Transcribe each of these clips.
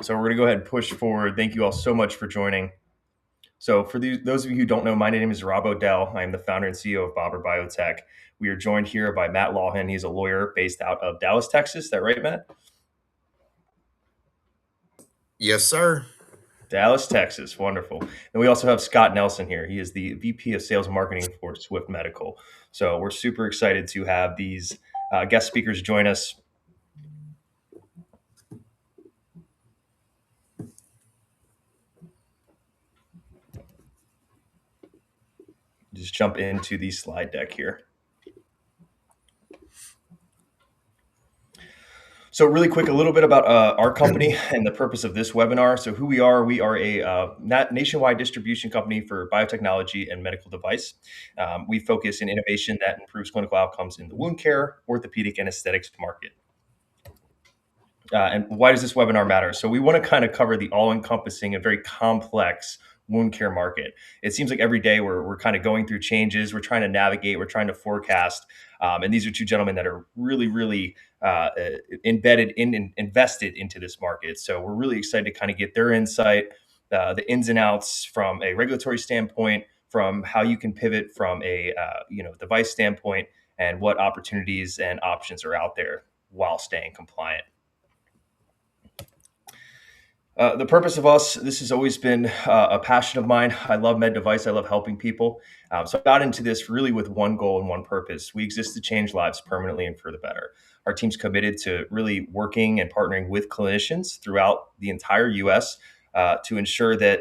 So we're going to go ahead and push forward. Thank you all so much for joining. So for those of you who don't know, my name is Rob Odell. I am the founder and CEO of Bobber Biotech. We are joined here by Matt Lawhon. He's a lawyer based out of Dallas, Texas. Is that right, Matt? Yes, sir. Dallas, Texas. Wonderful. And we also have Scott Nelson here. He is the VP of Sales and Marketing for Swift Medical. So we're super excited to have these guest speakers join us. Just jump into the slide deck here. So really quick, a little bit about our company and the purpose of this webinar. So who we are a nationwide distribution company for biotechnology and medical device. We focus in innovation that improves clinical outcomes in the wound care, orthopedic, and aesthetics market. And why does this webinar matter? So we want to kind of cover the all-encompassing and very complex wound care market. It seems like every day we're kind of going through changes. We're trying to navigate. We're trying to forecast. And these are two gentlemen that are really embedded in and invested into this market. So we're really excited to kind of get their insight, the ins and outs from a regulatory standpoint, from how you can pivot from a device standpoint, and what opportunities and options are out there while staying compliant. The purpose of us, this has always been a passion of mine. I love med device. I love helping people. So I got into this really with one goal and one purpose. We exist to change lives permanently and for the better. Our team's committed to really working and partnering with clinicians throughout the entire U.S. To ensure that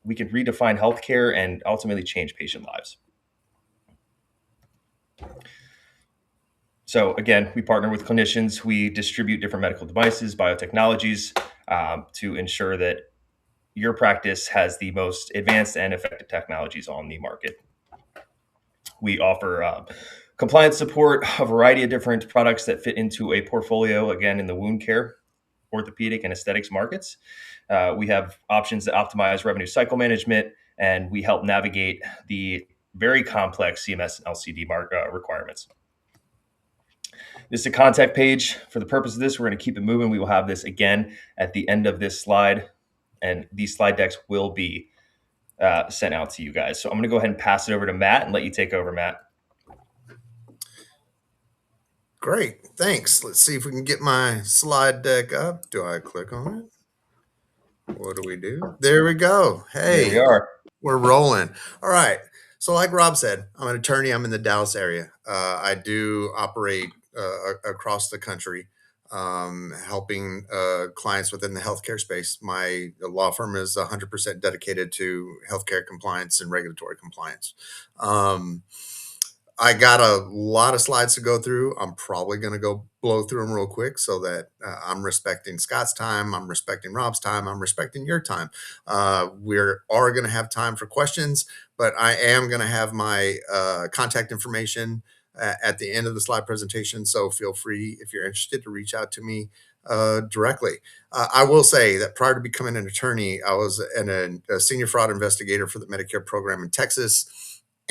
we can redefine healthcare and ultimately change patient lives. So again, we partner with clinicians. We distribute different medical devices, biotechnologies, to ensure that your practice has the most advanced and effective technologies on the market. We offer compliance support, a variety of different products that fit into a portfolio, again, in the wound care, orthopedic, and aesthetics markets. We have options that optimize revenue cycle management, and we help navigate the very complex CMS and LCD requirements. This is a contact page. For the purpose of this, we're going to keep it moving. We will have this again at the end of this slide, and these slide decks will be sent out to you guys. So I'm going to go ahead and pass it over to Matt and let you take over, Matt. Great. Thanks. Let's see if we can get my slide deck up. Do I click on it? What do we do? There we go. Hey, There we are. We're rolling. All right. So like Rob said, I'm an attorney. I'm in the Dallas area. I do operate across the country, helping clients within the healthcare space. My law firm is 100% dedicated to healthcare compliance and regulatory compliance. I got a lot of slides to go through. I'm probably going to go blow through them real quick so that I'm respecting Scott's time. I'm respecting Rob's time. I'm respecting your time. We are going to have time for questions, but I am going to have my contact information at the end of the slide presentation. So feel free, if you're interested, to reach out to me directly. I will say that prior to becoming an attorney, I was a senior fraud investigator for the Medicare program in Texas.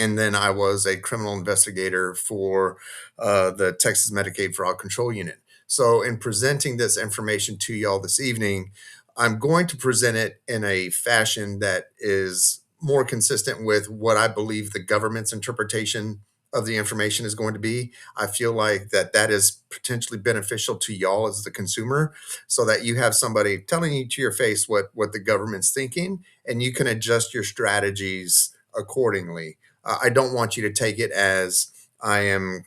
And then I was a criminal investigator for the Texas Medicaid Fraud Control Unit. So in presenting this information to y'all this evening, I'm going to present it in a fashion that is more consistent with what I believe the government's interpretation of the information is going to be. I feel like that is potentially beneficial to y'all as the consumer, so that you have somebody telling you to your face what the government's thinking, and you can adjust your strategies accordingly. I don't want you to take it as I am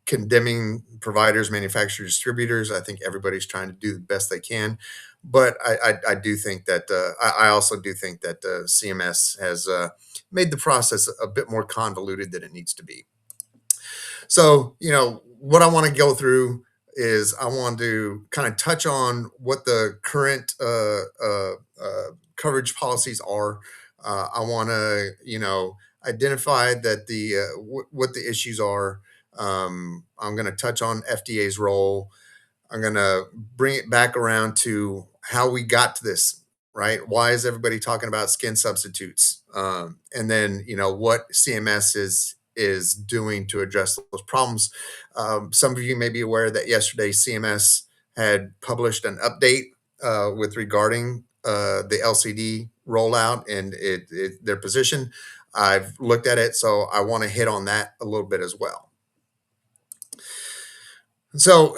condemning providers, manufacturers, distributors. I think everybody's trying to do the best they can. But I do think that I also do think that CMS has made the process a bit more convoluted than it needs to be. So, what I want to go through is I want to kind of touch on what the current coverage policies are. I want to, identify that what the issues are. I'm going to touch on FDA's role. I'm going to bring it back around to how we got to this, right? Why is everybody talking about skin substitutes? And then, what CMS is doing to address those problems. Some of you may be aware that yesterday CMS had published an update with regarding the LCD rollout and their position. I've looked at it, so I want to hit on that a little bit as well. So,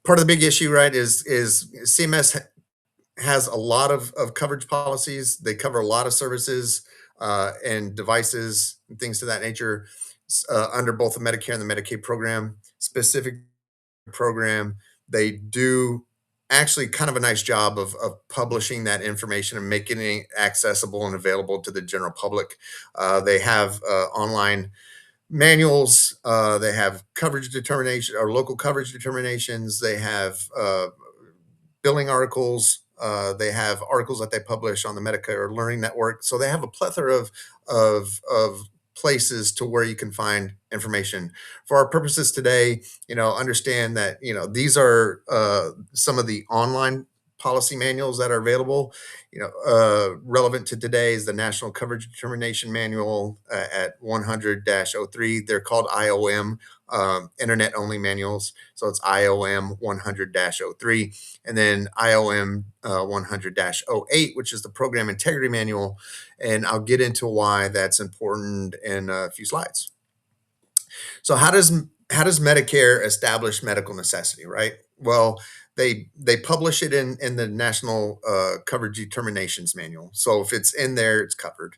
part of the big issue, right, is CMS has a lot of coverage policies. They cover a lot of services and devices and things to that nature under both the Medicare and the Medicaid program. Specific program, they do actually kind of a nice job of publishing that information and making it accessible and available to the general public. They have online manuals. They have coverage determination or local coverage determinations. They have billing articles. They have articles that they publish on the Medicare Learning Network. So they have a plethora of places to where you can find information. For our purposes today, understand that these are some of the online policy manuals that are available. Relevant to today is the National Coverage Determination Manual at 100-03. They're called IOM, internet only manuals. So it's IOM 100-03, and then IOM 100-08, which is the Program Integrity Manual. And I'll get into why that's important in a few slides. So how does Medicare establish medical necessity, right? Well, they publish it in the National Coverage Determinations Manual. So if it's in there, it's covered.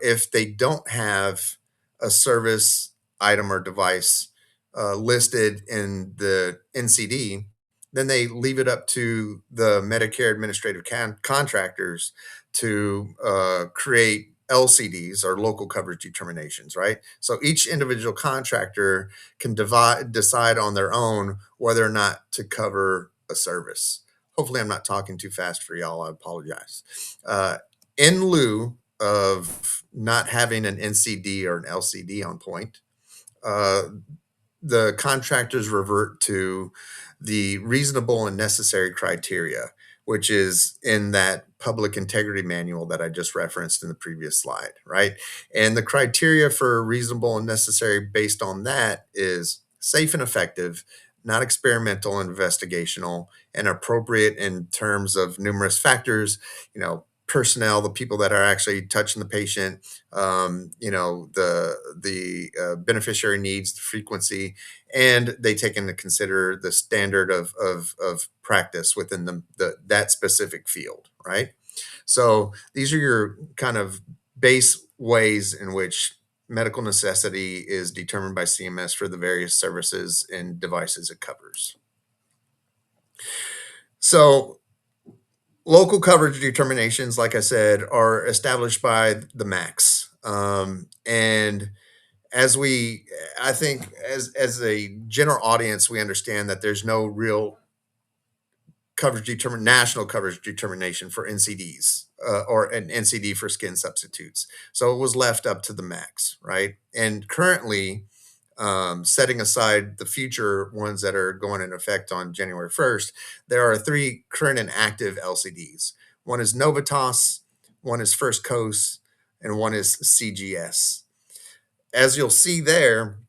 If they don't have a service item or device listed in the NCD, then they leave it up to the Medicare administrative contractors to create LCDs or local coverage determinations, right? So each individual contractor can decide on their own whether or not to cover a service. Hopefully, I'm not talking too fast for y'all. I apologize. In lieu of not having an NCD or an LCD on point, the contractors revert to the reasonable and necessary criteria, which is in that public integrity manual that I just referenced in the previous slide, right? And the criteria for reasonable and necessary based on that is safe and effective, not experimental and investigational, and appropriate in terms of numerous factors, personnel, the people that are actually touching the patient, the beneficiary needs, the frequency, and they take into consider the standard of practice within that specific field, right? So these are your kind of base ways in which medical necessity is determined by CMS for the various services and devices it covers. So local coverage determinations, like I said, are established by the MACs. And I think as a general audience, we understand that there's no real national coverage determination for NCDs or an NCD for skin substitutes. So it was left up to the MACs, right? And currently, setting aside the future ones that are going in effect on January 1st, there are 3 current and active LCDs. One is Novitas, one is First Coast, and one is CGS. As you'll see there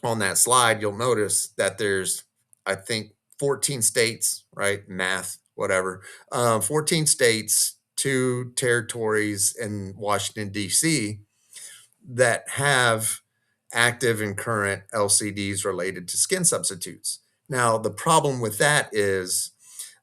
on that slide, you'll notice that there's, I think, 14 states, right? Math, whatever. 14 states, 2 territories in Washington, D.C., that have active and current LCDs related to skin substitutes. Now, the problem with that is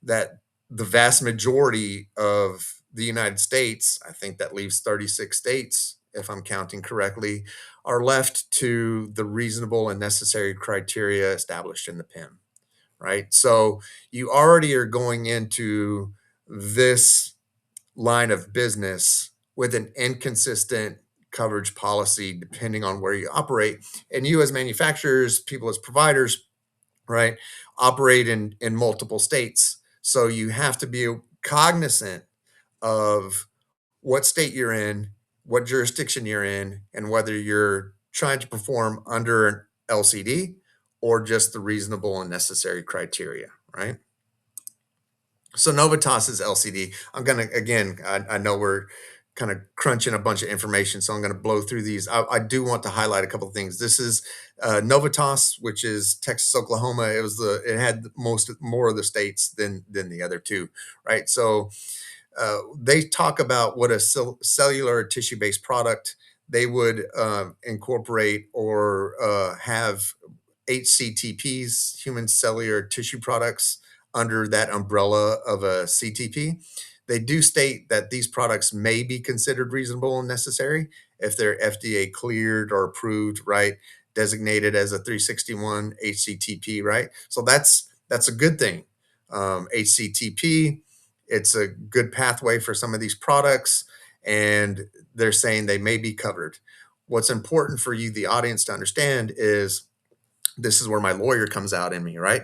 that the vast majority of the United States, I think that leaves 36 states, if I'm counting correctly, are left to the reasonable and necessary criteria established in the PIM, right? So you already are going into this line of business with an inconsistent coverage policy depending on where you operate. And you as manufacturers, people as providers, right, operate in multiple states. So you have to be cognizant of what state you're in, what jurisdiction you're in, and whether you're trying to perform under an LCD or just the reasonable and necessary criteria, right? So Novitas is LCD. I'm going to, again, I know we're kind of crunching a bunch of information, so I'm going to blow through these. I do want to highlight a couple of things. This is Novitas, which is Texas, Oklahoma. It had more of the states than the other two, right? So they talk about what a cellular tissue based product they would incorporate or have HCTPs, human cellular tissue products, under that umbrella of a CTP. They do state that these products may be considered reasonable and necessary if they're FDA cleared or approved, right? Designated as a 361 HCTP, right? So that's a good thing. HCTP, it's a good pathway for some of these products, and they're saying they may be covered. What's important for you, the audience, to understand is this is where my lawyer comes out in me, right?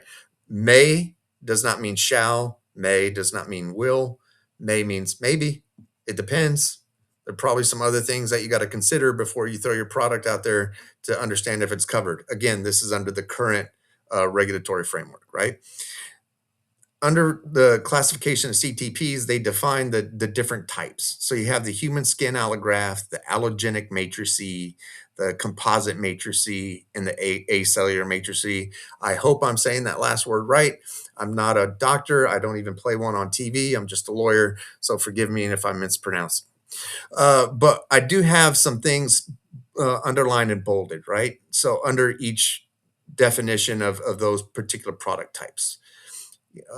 May does not mean shall. May does not mean will. May means maybe. It depends. There are probably some other things that you got to consider before you throw your product out there to understand if it's covered. Again, this is under the current regulatory framework, right? Under the classification of CTPs, they define the different types. So you have the human skin allograft, the allogenic matrices, the composite matrices, and the acellular matrices. I hope I'm saying that last word right. I'm not a doctor. I don't even play one on TV. I'm just a lawyer. So forgive me if I mispronounce. But I do have some things underlined and bolded, right? So under each definition of those particular product types.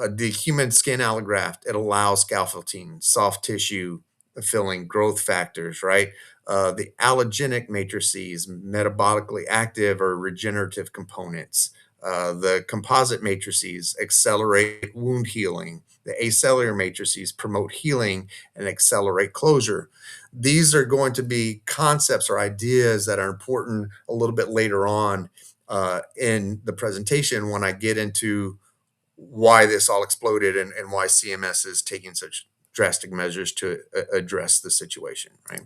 The human skin allograft, it allows scaffolding, soft tissue filling, growth factors, right? The allogenic matrices, metabolically active or regenerative components. The composite matrices accelerate wound healing. The acellular matrices promote healing and accelerate closure. These are going to be concepts or ideas that are important a little bit later on in the presentation when I get into why this all exploded and why CMS is taking such drastic measures to address the situation, right?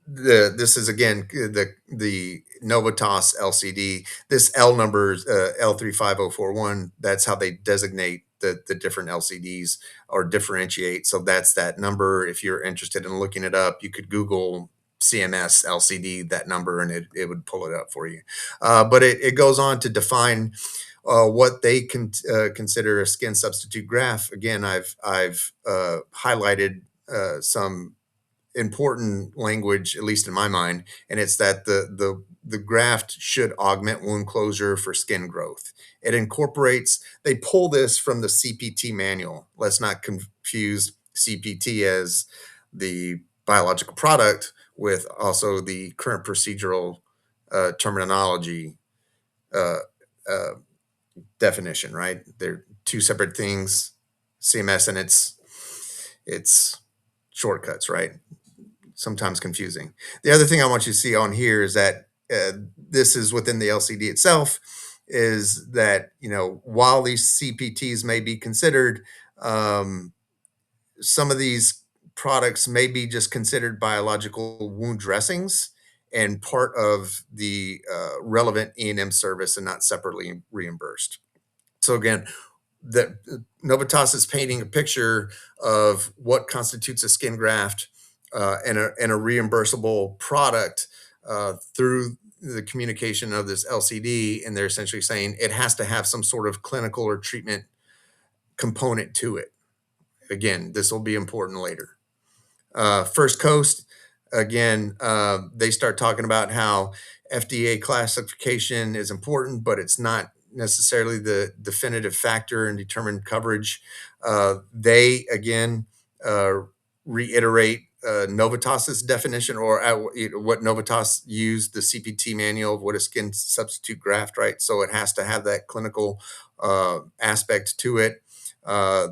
This is again the Novitas LCD. This L number is L35041. That's how they designate the different LCDs or differentiate. So that's that number. If you're interested in looking it up, you could Google CMS LCD, that number, and it would pull it up for you. But it goes on to define what they can consider a skin substitute graft. Again, I've highlighted some important language, at least in my mind, and it's that the graft should augment wound closure for skin growth. It incorporates. They pull this from the CPT manual. Let's not confuse CPT as the biological product with also the current procedural terminology uh, uh, definition, right? They're two separate things. CMS and its shortcuts, right? Sometimes confusing. The other thing I want you to see on here is that this is within the LCD itself. Is that while these CPTs may be considered, some of these products may be just considered biological wound dressings and part of the relevant E&M service and not separately reimbursed. So again, that Novitas is painting a picture of what constitutes a skin graft and a reimbursable product through the communication of this LCD, and they're essentially saying it has to have some sort of clinical or treatment component to it. Again, this will be important later. First Coast, again, they start talking about how FDA classification is important, but it's not necessarily the definitive factor in determining coverage. They again reiterate Novitas's definition or what Novitas used, the CPT manual of what a skin substitute graft, right? So it has to have that clinical aspect to it.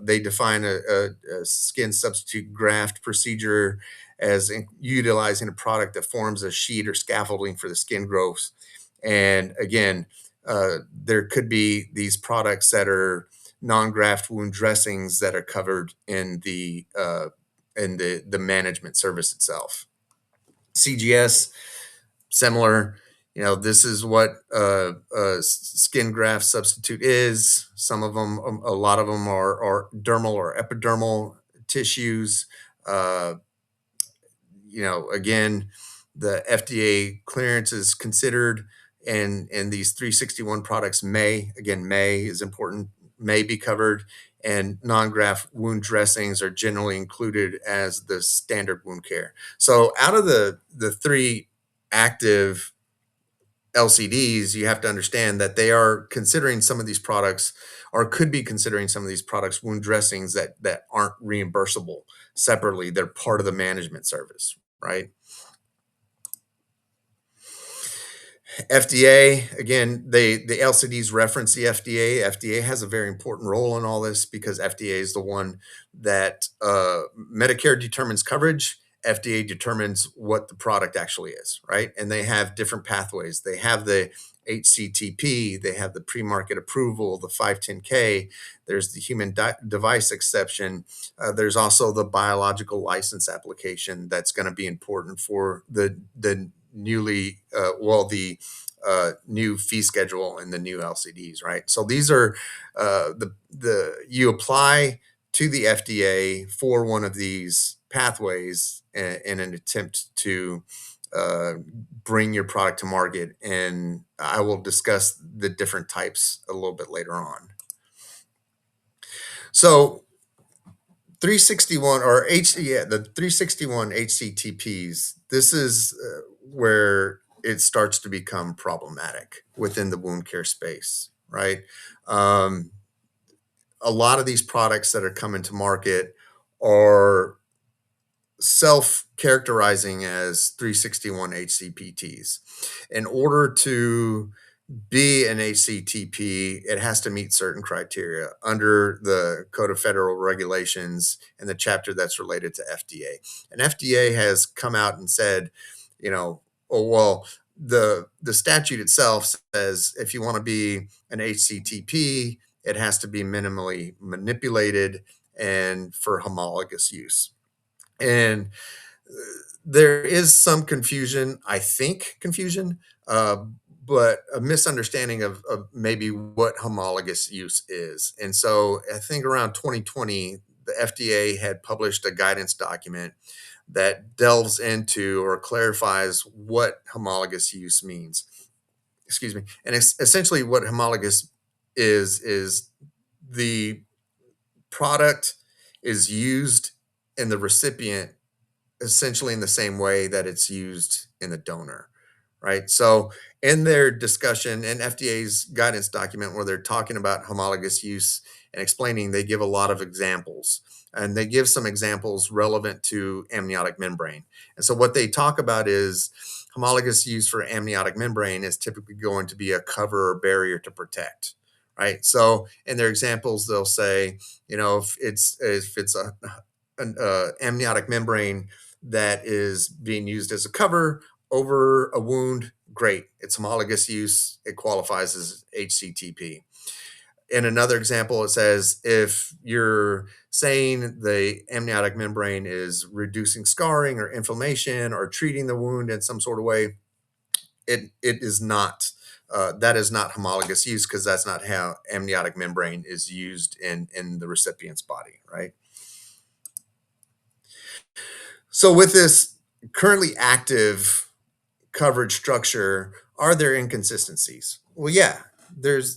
They define a skin substitute graft procedure as utilizing a product that forms a sheet or scaffolding for the skin growth. And again, there could be these products that are non-graft wound dressings that are covered in the management service itself. CGS, similar. This is what a skin graft substitute is. Some of them, a lot of them are dermal or epidermal tissues. Uh, again, the FDA clearance is considered, and these 361 products may is important, may be covered, and non-graft wound dressings are generally included as the standard wound care. So out of the three active LCDs, you have to understand that they are considering some of these products, or could be considering some of these products, wound dressings that aren't reimbursable separately. They're part of the management service, right? FDA, again, the LCDs reference the FDA. FDA has a very important role in all this because FDA is the one that Medicare determines coverage. FDA determines what the product actually is, right? And they have different pathways. They have the HCTP, they have the pre-market approval, the 510K. There's the human device exception. There's also the biological license application that's going to be important for the new fee schedule and the new LCDs, right? So these are the you apply to the FDA for one of these pathways in an attempt to uh, bring your product to market, and I will discuss the different types a little bit later on. So 361 or the 361 HCTPs, this is where it starts to become problematic within the wound care space, right? Um, a lot of these products that are coming to market are self-characterizing as 361 HCPTs. In order to be an HCTP, it has to meet certain criteria under the Code of Federal Regulations and the chapter that's related to FDA. And FDA has come out and said, oh well, the statute itself says if you want to be an HCTP, it has to be minimally manipulated and for homologous use. And there is some confusion, I think confusion, uh, but a misunderstanding of maybe what homologous use is. And so I think around 2020, the FDA had published a guidance document that delves into or clarifies what homologous use means. Excuse me. And it's essentially what homologous is the product is used in the recipient essentially in the same way that it's used in the donor, right? So, in their discussion in FDA's guidance document, where they're talking about homologous use and explaining, they give a lot of examples. And they give some examples relevant to amniotic membrane. And so, what they talk about is homologous use for amniotic membrane is typically going to be a cover or barrier to protect. Right. So in their examples, they'll say, if it's an amniotic membrane that is being used as a cover over a wound, great. It's homologous use. It qualifies as HCTP. In another example, it says if you're saying the amniotic membrane is reducing scarring or inflammation or treating the wound in some sort of way, it is not. That is not homologous use because that's not how amniotic membrane is used in the recipient's body, right? So with this currently active coverage structure, are there inconsistencies? Well, yeah, there's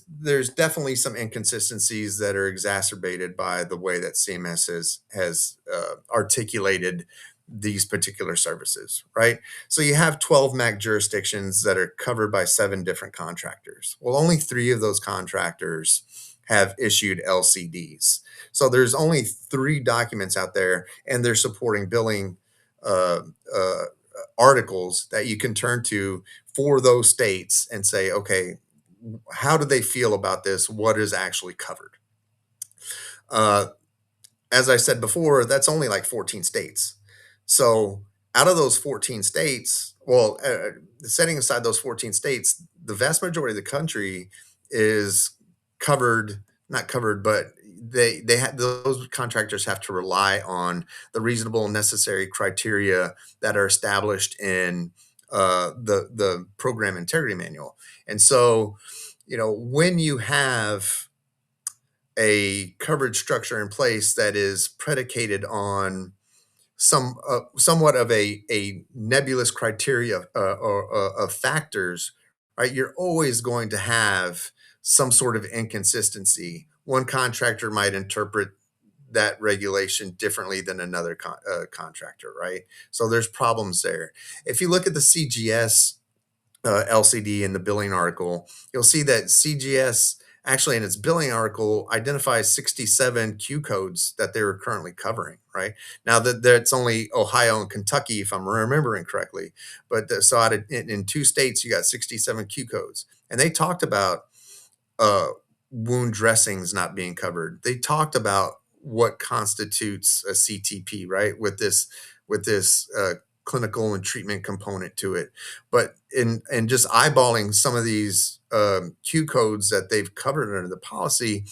definitely some inconsistencies that are exacerbated by the way that CMS has articulated these particular services, right? So you have 12 MAC jurisdictions that are covered by 7 different contractors. Well, only 3 of those contractors have issued LCDs. So there's only 3 documents out there, and they're supporting billing uh, uh, articles that you can turn to for those states and say, okay, how do they feel about this? What is actually covered? Uh, as I said before, that's only like 14 states. So out of those 14 states, setting aside those 14 states, the vast majority of the country is covered, not covered, but they have those contractors have to rely on the reasonable and necessary criteria that are established in the program integrity manual. And so, when you have a coverage structure in place that is predicated on somewhat of a nebulous criteria of factors, right? You're always going to have some sort of inconsistency. One contractor might interpret that regulation differently than another contractor, right? So there's problems there. If you look at the CGS LCD in the billing article, you'll see that CGS actually in its billing article identifies 67 Q codes that they're currently covering, right? Now that's only Ohio and Kentucky, if I'm remembering correctly. But so in two states, you got 67 Q codes. And they talked about uh, wound dressings not being covered. They talked about what constitutes a CTP, right? With this clinical and treatment component to it. But in just eyeballing some of these Q codes that they've covered under the policy,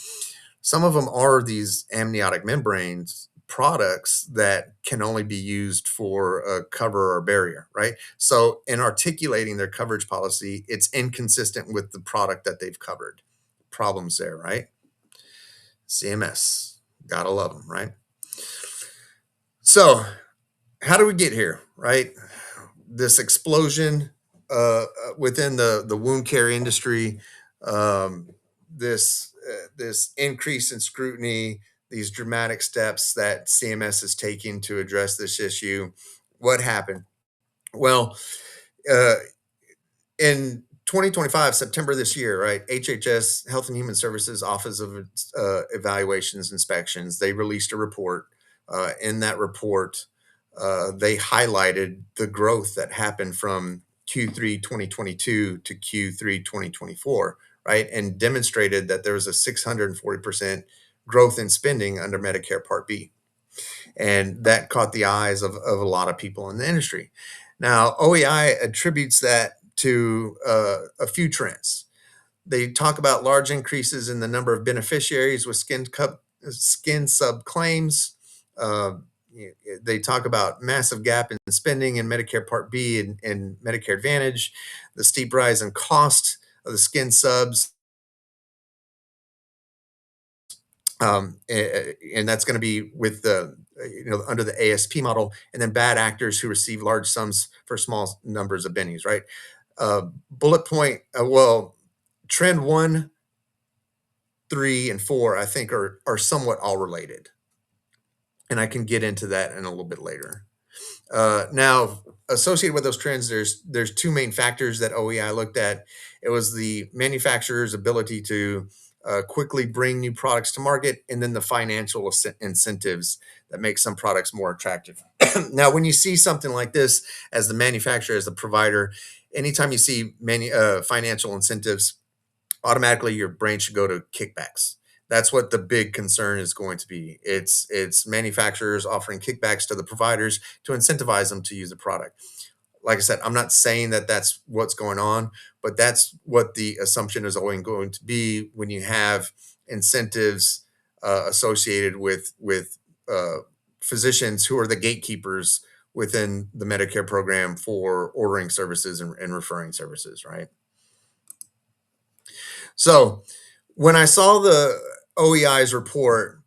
some of them are these amniotic membranes products that can only be used for a cover or barrier, right? So in articulating their coverage policy, it's inconsistent with the product that they've covered. Problems there, right? CMS, gotta love them, right? So how do we get here, right? This explosion within the wound care industry, um, this increase in scrutiny, these dramatic steps that CMS is taking to address this issue. What happened? Well, uh, in 2025, September this year, right? HHS, Health and Human Services Office of Evaluations Inspections, they released a report. In that report, they highlighted the growth that happened from Q3 2022 to Q3 2024, right? And demonstrated that there was a 640% growth in spending under Medicare Part B. And that caught the eyes of a lot of people in the industry. Now, OEI attributes that to a few trends. They talk about large increases in the number of beneficiaries with skin sub claims. Uh, they talk about massive gap in spending in Medicare Part B and Medicare Advantage, the steep rise in cost of the skin subs, and that's going to be with the under the ASP model, and then bad actors who receive large sums for small numbers of bennies, right? Bullet point, well, trend 1, 3, and 4, I think are somewhat all related, and I can get into that in a little bit later. Now, associated with those trends, there's two main factors that OEI looked at. It was the manufacturer's ability to quickly bring new products to market, and then the financial incentives that make some products more attractive. Now, when you see something like this, as the manufacturer, as the provider, anytime you see many financial incentives, automatically your brain should go to kickbacks. That's what the big concern is going to be. It's manufacturers offering kickbacks to the providers to incentivize them to use the product. Like I said, I'm not saying that that's what's going on, but that's what the assumption is always going to be when you have incentives associated with physicians who are the gatekeepers within the Medicare program for ordering services and referring services, right? So when I saw the OEI's report,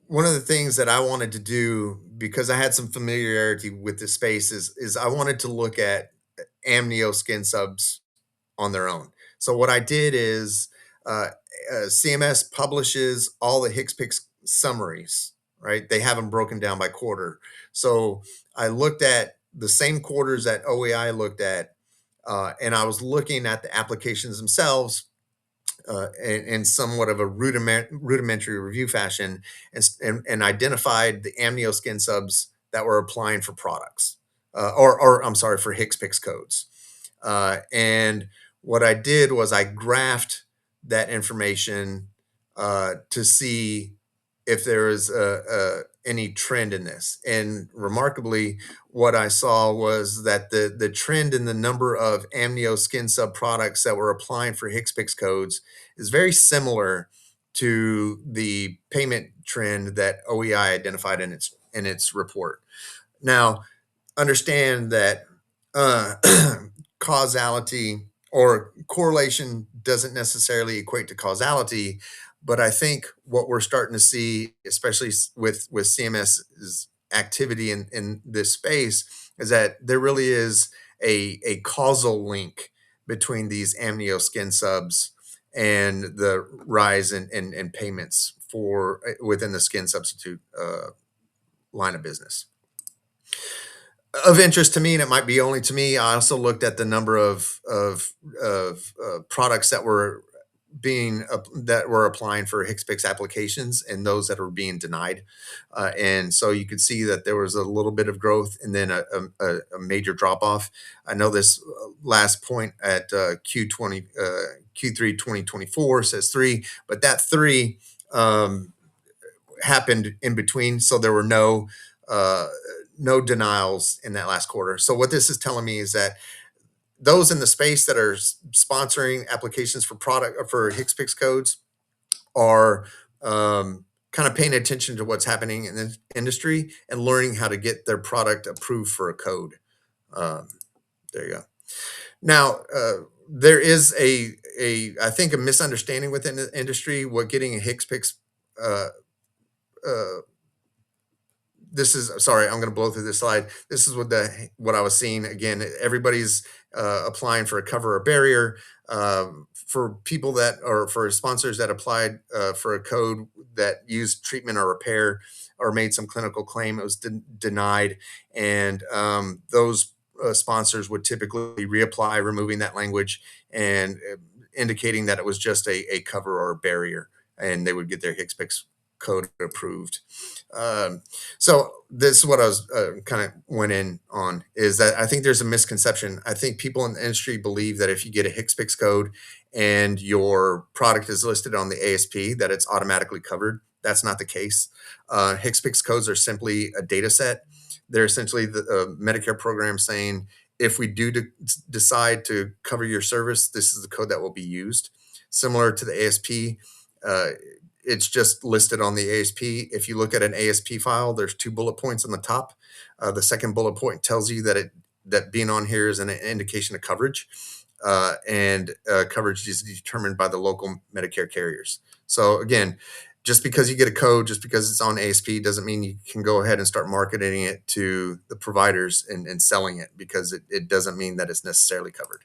one of the things that I wanted to do, because I had some familiarity with the space, is I wanted to look at amnio skin subs on their own. So what I did is CMS publishes all the HCPCS summaries, right? They have them broken down by quarter. So I looked at the same quarters that OEI looked at, and I was looking at the applications themselves in somewhat of a rudimentary review fashion, and identified the amnio skin subs that were applying for products, or I'm sorry, for HCPCS codes. And what I did was I graphed that information to see if there is any trend in this. And remarkably, what I saw was that the trend in the number of amnio skin sub products that were applying for HCPCS codes is very similar to the payment trend that OEI identified in its report. Now, understand that uh, causality or correlation doesn't necessarily equate to causality, but I think what we're starting to see, especially with CMS's activity in this space is that there really is a causal link between these amnio skin subs and the rise in payments for within the skin substitute line of business. Of interest to me, and it might be only to me, I also looked at the number of products that were that were applying for HCPCS applications and those that were being denied, and so you could see that there was a little bit of growth and then a major drop off. I know this last point at Q3 2024 says 3, but that 3 happened in between, so there were uh, no denials in that last quarter. So what this is telling me is that those in the space that are sponsoring applications for product for HCPCS codes are kind of paying attention to what's happening in the industry and learning how to get their product approved for a code. Um, there you go. Now, there is I think a misunderstanding within the industry what getting a HCPCS uh, uh, this is sorry, I'm going to blow through this slide. This is what I was seeing. Again, everybody's applying for a cover or barrier. For people that or for sponsors that applied for a code that used treatment or repair or made some clinical claim, it was denied, and those sponsors would typically reapply, removing that language and indicating that it was just a cover or a barrier, and they would get their HCPCS code approved. Um, so this is what I was kind of went in on is that I think there's a misconception. I think people in the industry believe that if you get a HCPCS code and your product is listed on the ASP, that it's automatically covered. That's not the case. HCPCS codes are simply a data set. They're essentially the Medicare program saying, if we do decide to cover your service, this is the code that will be used. Similar to the ASP, uh, it's just listed on the ASP. If you look at an ASP file, there's 2 bullet points on the top. The second bullet point tells you that being on here is an indication of coverage, and coverage is determined by the local Medicare carriers. So again, just because you get a code, just because it's on ASP, doesn't mean you can go ahead and start marketing it to the providers and selling it, because it doesn't mean that it's necessarily covered.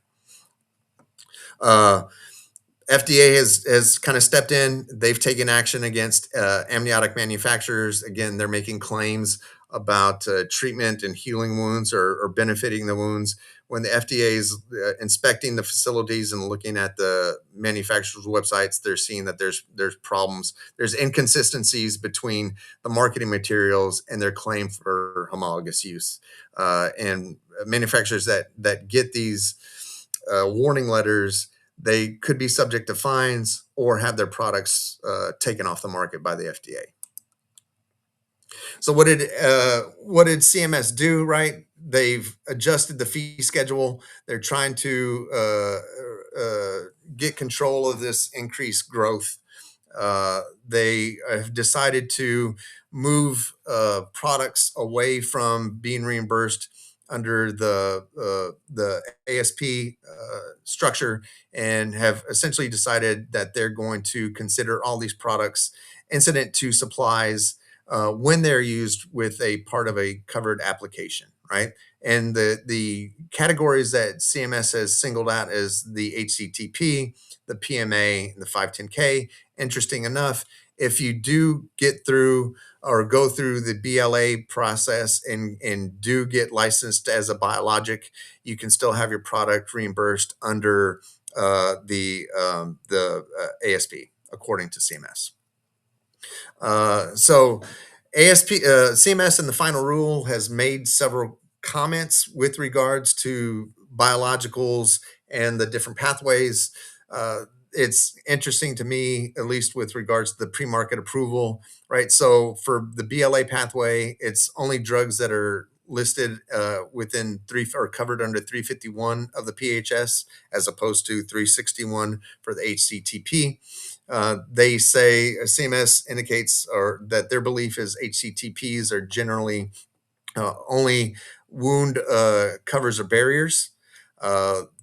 FDA has kind of stepped in. They've taken action against amniotic manufacturers. Again, they're making claims about treatment and healing wounds or benefiting the wounds. When the FDA is inspecting the facilities and looking at the manufacturers' websites, they're seeing that there's problems. There's inconsistencies between the marketing materials and their claim for homologous use. And manufacturers that get these warning letters, they could be subject to fines or have their products taken off the market by the FDA. So what did CMS do? Right, they've adjusted the fee schedule. They're trying to get control of this increased growth. They have decided to move products away from being reimbursed under the ASP structure, and have essentially decided that they're going to consider all these products incident to supplies when they're used with a part of a covered application, right? And the categories that CMS has singled out is the HCTP, the PMA, and the 510K. Interesting enough, if you do get through or go through the BLA process and do get licensed as a biologic, you can still have your product reimbursed under the ASP according to CMS. So CMS in the final rule has made several comments with regards to biologicals and the different pathways. It's interesting to me, at least with regards to the pre-market approval, right? So for the BLA pathway, it's only drugs that are listed within or covered under 351 of the PHS, as opposed to 361 for the HCTP. They say CMS indicates or that their belief is HCTPs are generally only wound covers or barriers.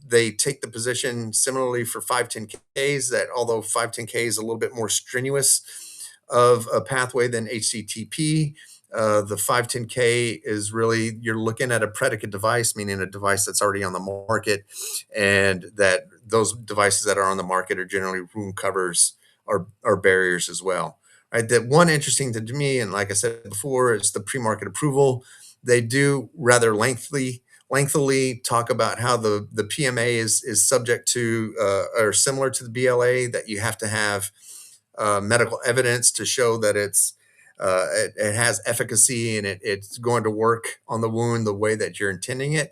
They take the position similarly for 510Ks that although 510K is a little bit more strenuous of a pathway than HCTP, The 510K is really, you're looking at a predicate device, meaning a device that's already on the market, and that those devices that are on the market are generally wound covers or barriers as well. Right. That one interesting thing to me, and like I said before, is the pre-market approval. They do rather lengthily talk about how the PMA is subject to or similar to the BLA, that you have to have medical evidence to show that it has efficacy and it's going to work on the wound the way that you're intending it.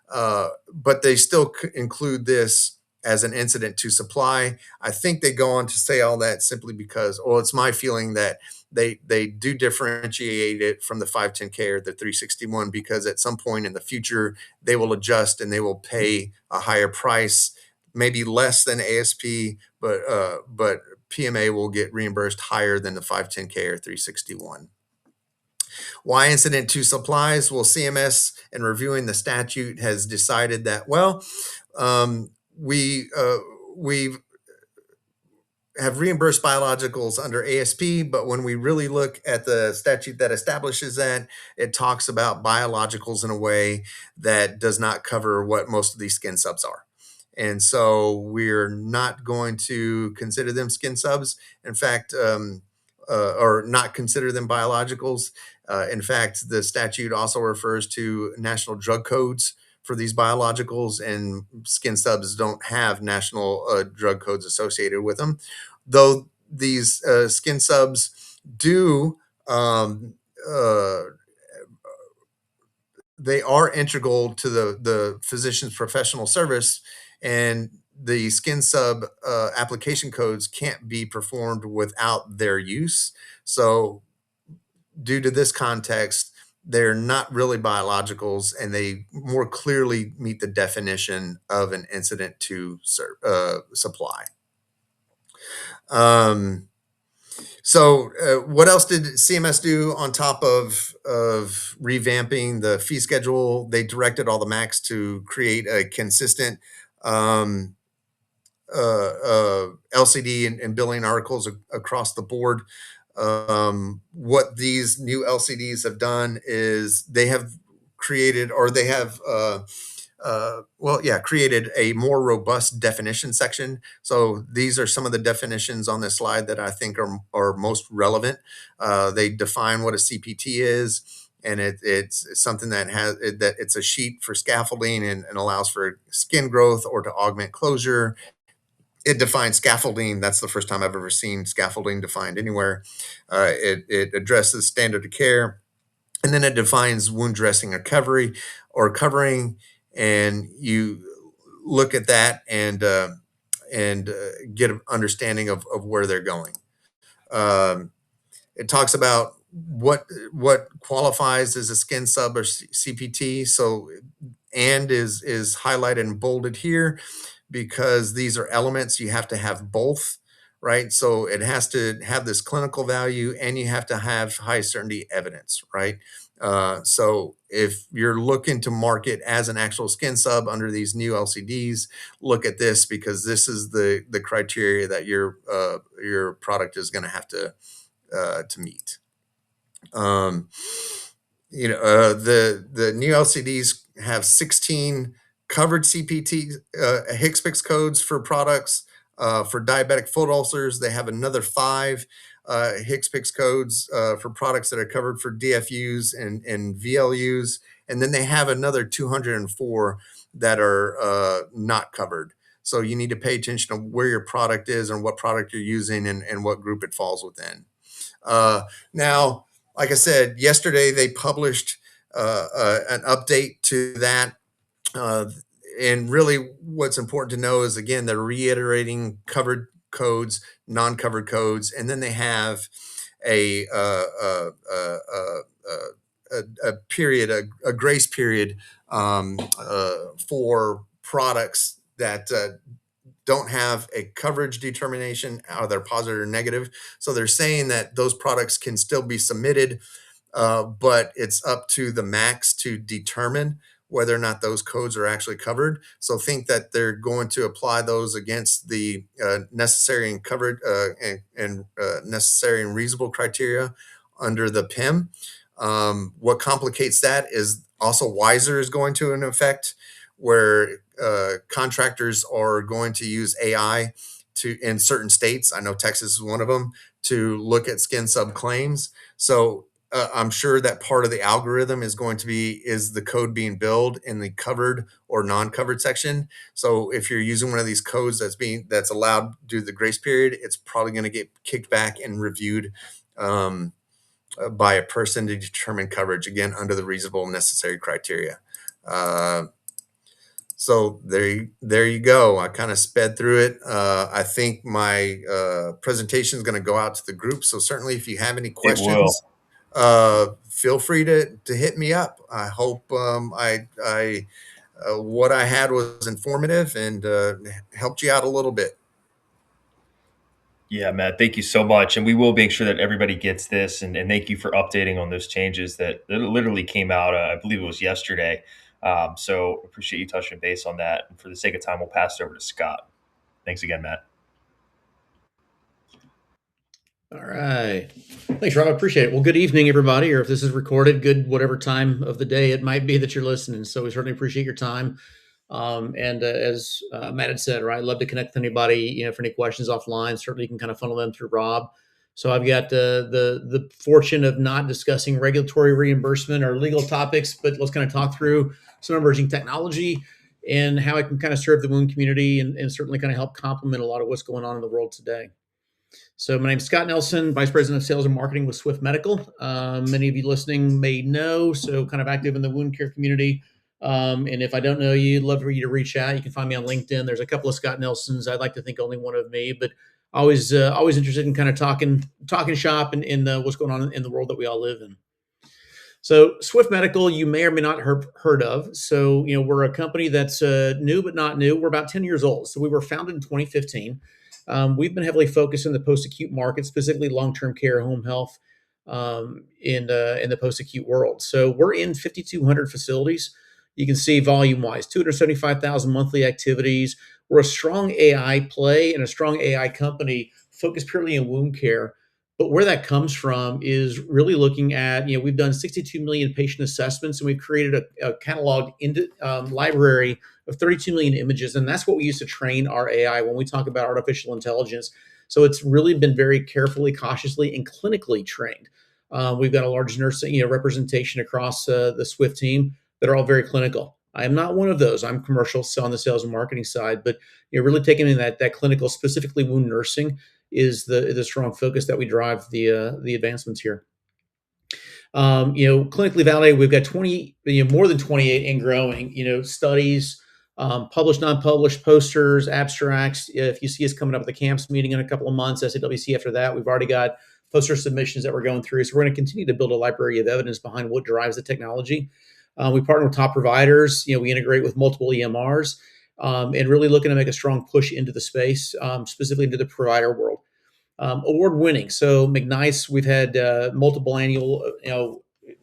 But they still include this as an incident to supply. I think they go on to say all that simply because, well, it's my feeling that they do differentiate it from the 510K or the 361, because at some point in the future they will adjust and they will pay a higher price, maybe less than ASP, but PMA will get reimbursed higher than the 510K or 361. Why incident to supplies? Well, CMS, in reviewing the statute, has decided that, well, we have reimbursed biologicals under ASP, but when we really look at the statute that establishes that, it talks about biologicals in a way that does not cover what most of these skin subs are. And so we're not going to consider them skin subs. In fact, or not consider them biologicals. In fact, the statute also refers to national drug codes for these biologicals, and skin subs don't have national drug codes associated with them. Though these skin subs do, they are integral to the physician's professional service, and the skin sub application codes can't be performed without their use. So, due to this context, they're not really biologicals, and they more clearly meet the definition of an incident to supply. Um, what else did CMS do on top of revamping the fee schedule? They directed all the MACs to create a consistent LCD and billing articles across the board. What these new LCDs have done is they have created, or they have created a more robust definition section. So these are some of the definitions on this slide that I think are most relevant. They define what a CPT is, and it's something that it's a sheet for scaffolding and allows for skin growth or to augment closure. It defines scaffolding. That's the first time I've ever seen scaffolding defined anywhere. It addresses standard of care, and then it defines wound dressing or covering, and you look at that and get an understanding of where they're going. It talks about what qualifies as a skin sub or CPT. So, and is highlighted and bolded here because these are elements. You have to have both, right? So it has to have this clinical value, and you have to have high certainty evidence, right? So if you're looking to market as an actual skin sub under these new LCDs, look at this, because this is the criteria that your product is going to have to meet. The new LCDs have 16 covered CPT HCPCS codes for products. For diabetic foot ulcers, they have another 5 HCPCS codes for products that are covered for DFUs and VLUs. And then they have another 204 that are not covered. So you need to pay attention to where your product is and what product you're using and what group it falls within. Now, like I said, yesterday they published an update to that. And really what's important to know is, again, they're reiterating covered codes, non-covered codes, and then they have a period, a grace period for products that don't have a coverage determination, either positive or negative. So they're saying that those products can still be submitted, but it's up to the MACs to determine whether or not those codes are actually covered. So think that they're going to apply those against the necessary and covered and necessary and reasonable criteria under the PIM. What complicates that is also Wiser is going to an effect where contractors are going to use AI to in certain states. I know Texas is one of them to look at skin sub claims. So I'm sure that part of the algorithm is going to be is the code being billed in the covered or non-covered section. So if you're using one of these codes that's allowed due to the grace period, it's probably going to get kicked back and reviewed um, by a person to determine coverage, again, under the reasonable necessary criteria. Uh, so there you go. I kind of sped through it. I think my presentation is going to go out to the group. So certainly, if you have any It will. questions, feel free to hit me up. I hope I what I had was informative and helped you out a little bit. Yeah, Matt, thank you so much. And we will make sure that everybody gets this. And thank you for updating on those changes that literally came out, I believe it was yesterday. So appreciate you touching base on that. And for the sake of time, we'll pass it over to Scott. Thanks again, Matt. All right. Thanks, Rob. I appreciate it. Well, good evening, everybody, or if this is recorded, good whatever time of the day it might be that you're listening. So we certainly appreciate your time. And as Matt had said, right, I'd love to connect with anybody, for any questions offline. Certainly, you can kind of funnel them through Rob. So I've got the fortune of not discussing regulatory reimbursement or legal topics, but let's kind of talk through some emerging technology and how it can kind of serve the wound community and certainly kind of help complement a lot of what's going on in the world today. So my name is Scott Nelson, Vice President of Sales and Marketing with Swift Medical. Many of you listening may know, so kind of active in the wound care community. And if I don't know you, I'd love for you to reach out. You can find me on LinkedIn. There's a couple of Scott Nelsons. I'd like to think only one of me, but always interested in kind of talking shop and what's going on in the world that we all live in. So Swift Medical, you may or may not have heard of. So, we're a company that's new but not new. We're about 10 years old. So we were founded in 2015. We've been heavily focused in the post-acute market, specifically long-term care, home health, in the post-acute world. So we're in 5,200 facilities. You can see volume-wise, 275,000 monthly activities. We're a strong AI play and a strong AI company focused purely in wound care. But where that comes from is really looking at, we've done 62 million patient assessments and we've created a cataloged library of 32 million images. And that's what we use to train our AI when we talk about artificial intelligence. So it's really been very carefully, cautiously, and clinically trained. We've got a large nursing representation across the Swift team that are all very clinical. I am not one of those. I'm commercial, so on the sales and marketing side, but really taking in that clinical, specifically wound nursing, is the strong focus that we drive the advancements here. Clinically validated, we've got 20, more than 28 and growing, studies, published, non-published, posters, abstracts. If you see us coming up at the CAMPS meeting in a couple of months, SAWC after that, we've already got poster submissions that we're going through. So we're going to continue to build a library of evidence behind what drives the technology. We partner with top providers. We integrate with multiple EMRs. And really looking to make a strong push into the space, specifically into the provider world. Award winning. So McNice, we've had multiple annual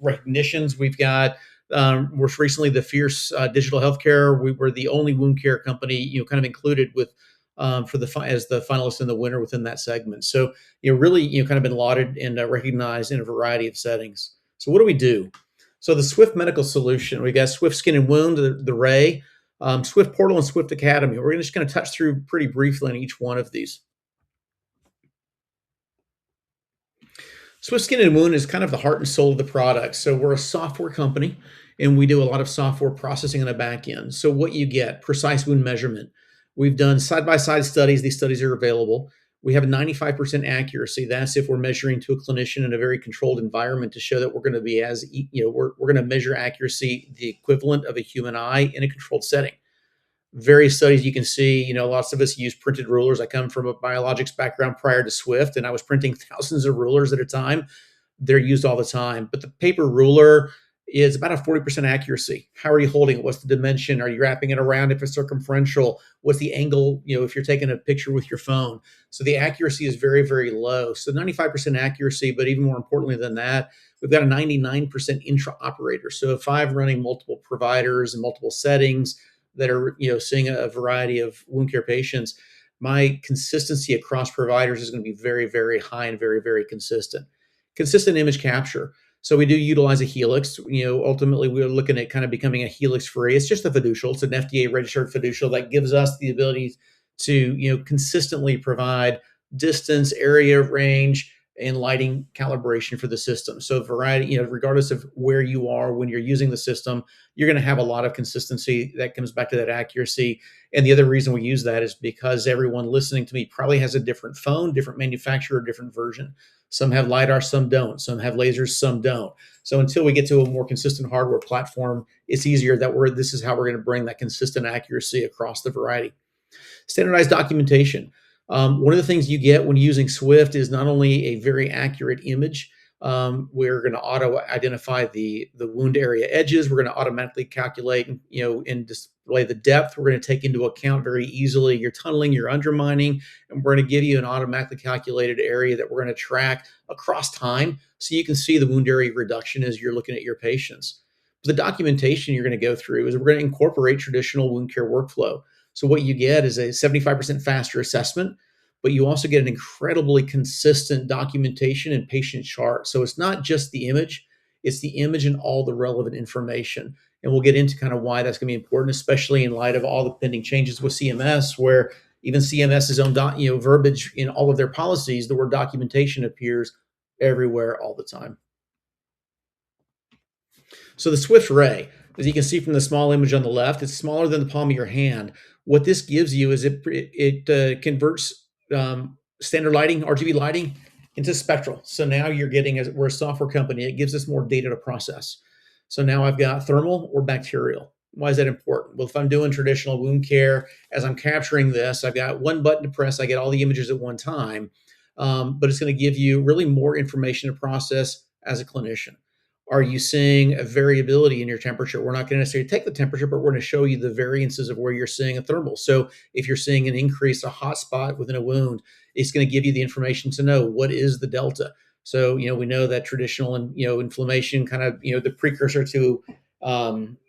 recognitions. We've got most recently the Fierce Digital Healthcare. We were the only wound care company kind of included with as the finalist and the winner within that segment. So really kind of been lauded and recognized in a variety of settings. So what do we do? So the Swift Medical Solution, we've got Swift Skin and Wound, the Ray, Swift Portal, and Swift Academy. We're just going to touch through pretty briefly on each one of these. Swift Skin and Wound is kind of the heart and soul of the product. So we're a software company, and we do a lot of software processing on the back end. So what you get, precise wound measurement. We've done side-by-side studies. These studies are available. We have a 95% accuracy. That's if we're measuring to a clinician in a very controlled environment to show that we're going to be we're going to measure accuracy the equivalent of a human eye in a controlled setting. Various studies you can see, lots of us use printed rulers. I come from a biologics background prior to Swift, and I was printing thousands of rulers at a time. They're used all the time. But the paper ruler is about a 40% accuracy. How are you holding it? What's the dimension? Are you wrapping it around if it's circumferential? What's the angle, if you're taking a picture with your phone? So the accuracy is very, very low. So 95% accuracy, but even more importantly than that, we've got a 99% intra-operator. So if I'm running multiple providers and multiple settings that are seeing a variety of wound care patients, my consistency across providers is going to be very, very high and very, very consistent. Consistent image capture. So we do utilize a Helix. Ultimately, we're looking at kind of becoming a Helix free. It's just a fiducial. It's an FDA registered fiducial that gives us the ability to consistently provide distance, area, range, and lighting calibration for the system. So variety, regardless of where you are when you're using the system, you're going to have a lot of consistency. That comes back to that accuracy. And the other reason we use that is because everyone listening to me probably has a different phone, different manufacturer, different version. Some have LiDAR, some don't. Some have lasers, some don't. So until we get to a more consistent hardware platform, it's easier that this is how we're going to bring that consistent accuracy across the variety. Standardized documentation. One of the things you get when using Swift is not only a very accurate image. We're going to auto identify the wound area edges. We're going to automatically calculate, and display the depth. We're going to take into account very easily your tunneling, your undermining, and we're going to give you an automatically calculated area that we're going to track across time, so you can see the wound area reduction as you're looking at your patients. The documentation you're going to go through is we're going to incorporate traditional wound care workflow. So what you get is a 75% faster assessment, but you also get an incredibly consistent documentation and patient chart. So it's not just the image, it's the image and all the relevant information. And we'll get into kind of why that's going to be important, especially in light of all the pending changes with CMS, where even CMS's own verbiage in all of their policies, the word documentation appears everywhere all the time. So the Swift Ray, as you can see from the small image on the left, it's smaller than the palm of your hand. What this gives you is it converts standard lighting, RGB lighting, into spectral. So now you're getting, as we're a software company, it gives us more data to process. So now I've got thermal or bacterial. Why is that important? Well, if I'm doing traditional wound care, as I'm capturing this, I've got one button to press. I get all the images at one time, but it's going to give you really more information to process as a clinician. Are you seeing a variability in your temperature? We're not going to necessarily take the temperature, but we're going to show you the variances of where you're seeing a thermal. So if you're seeing an increase, a hot spot within a wound, it's going to give you the information to know what is the delta. So, we know that traditional and, inflammation kind of, the precursor to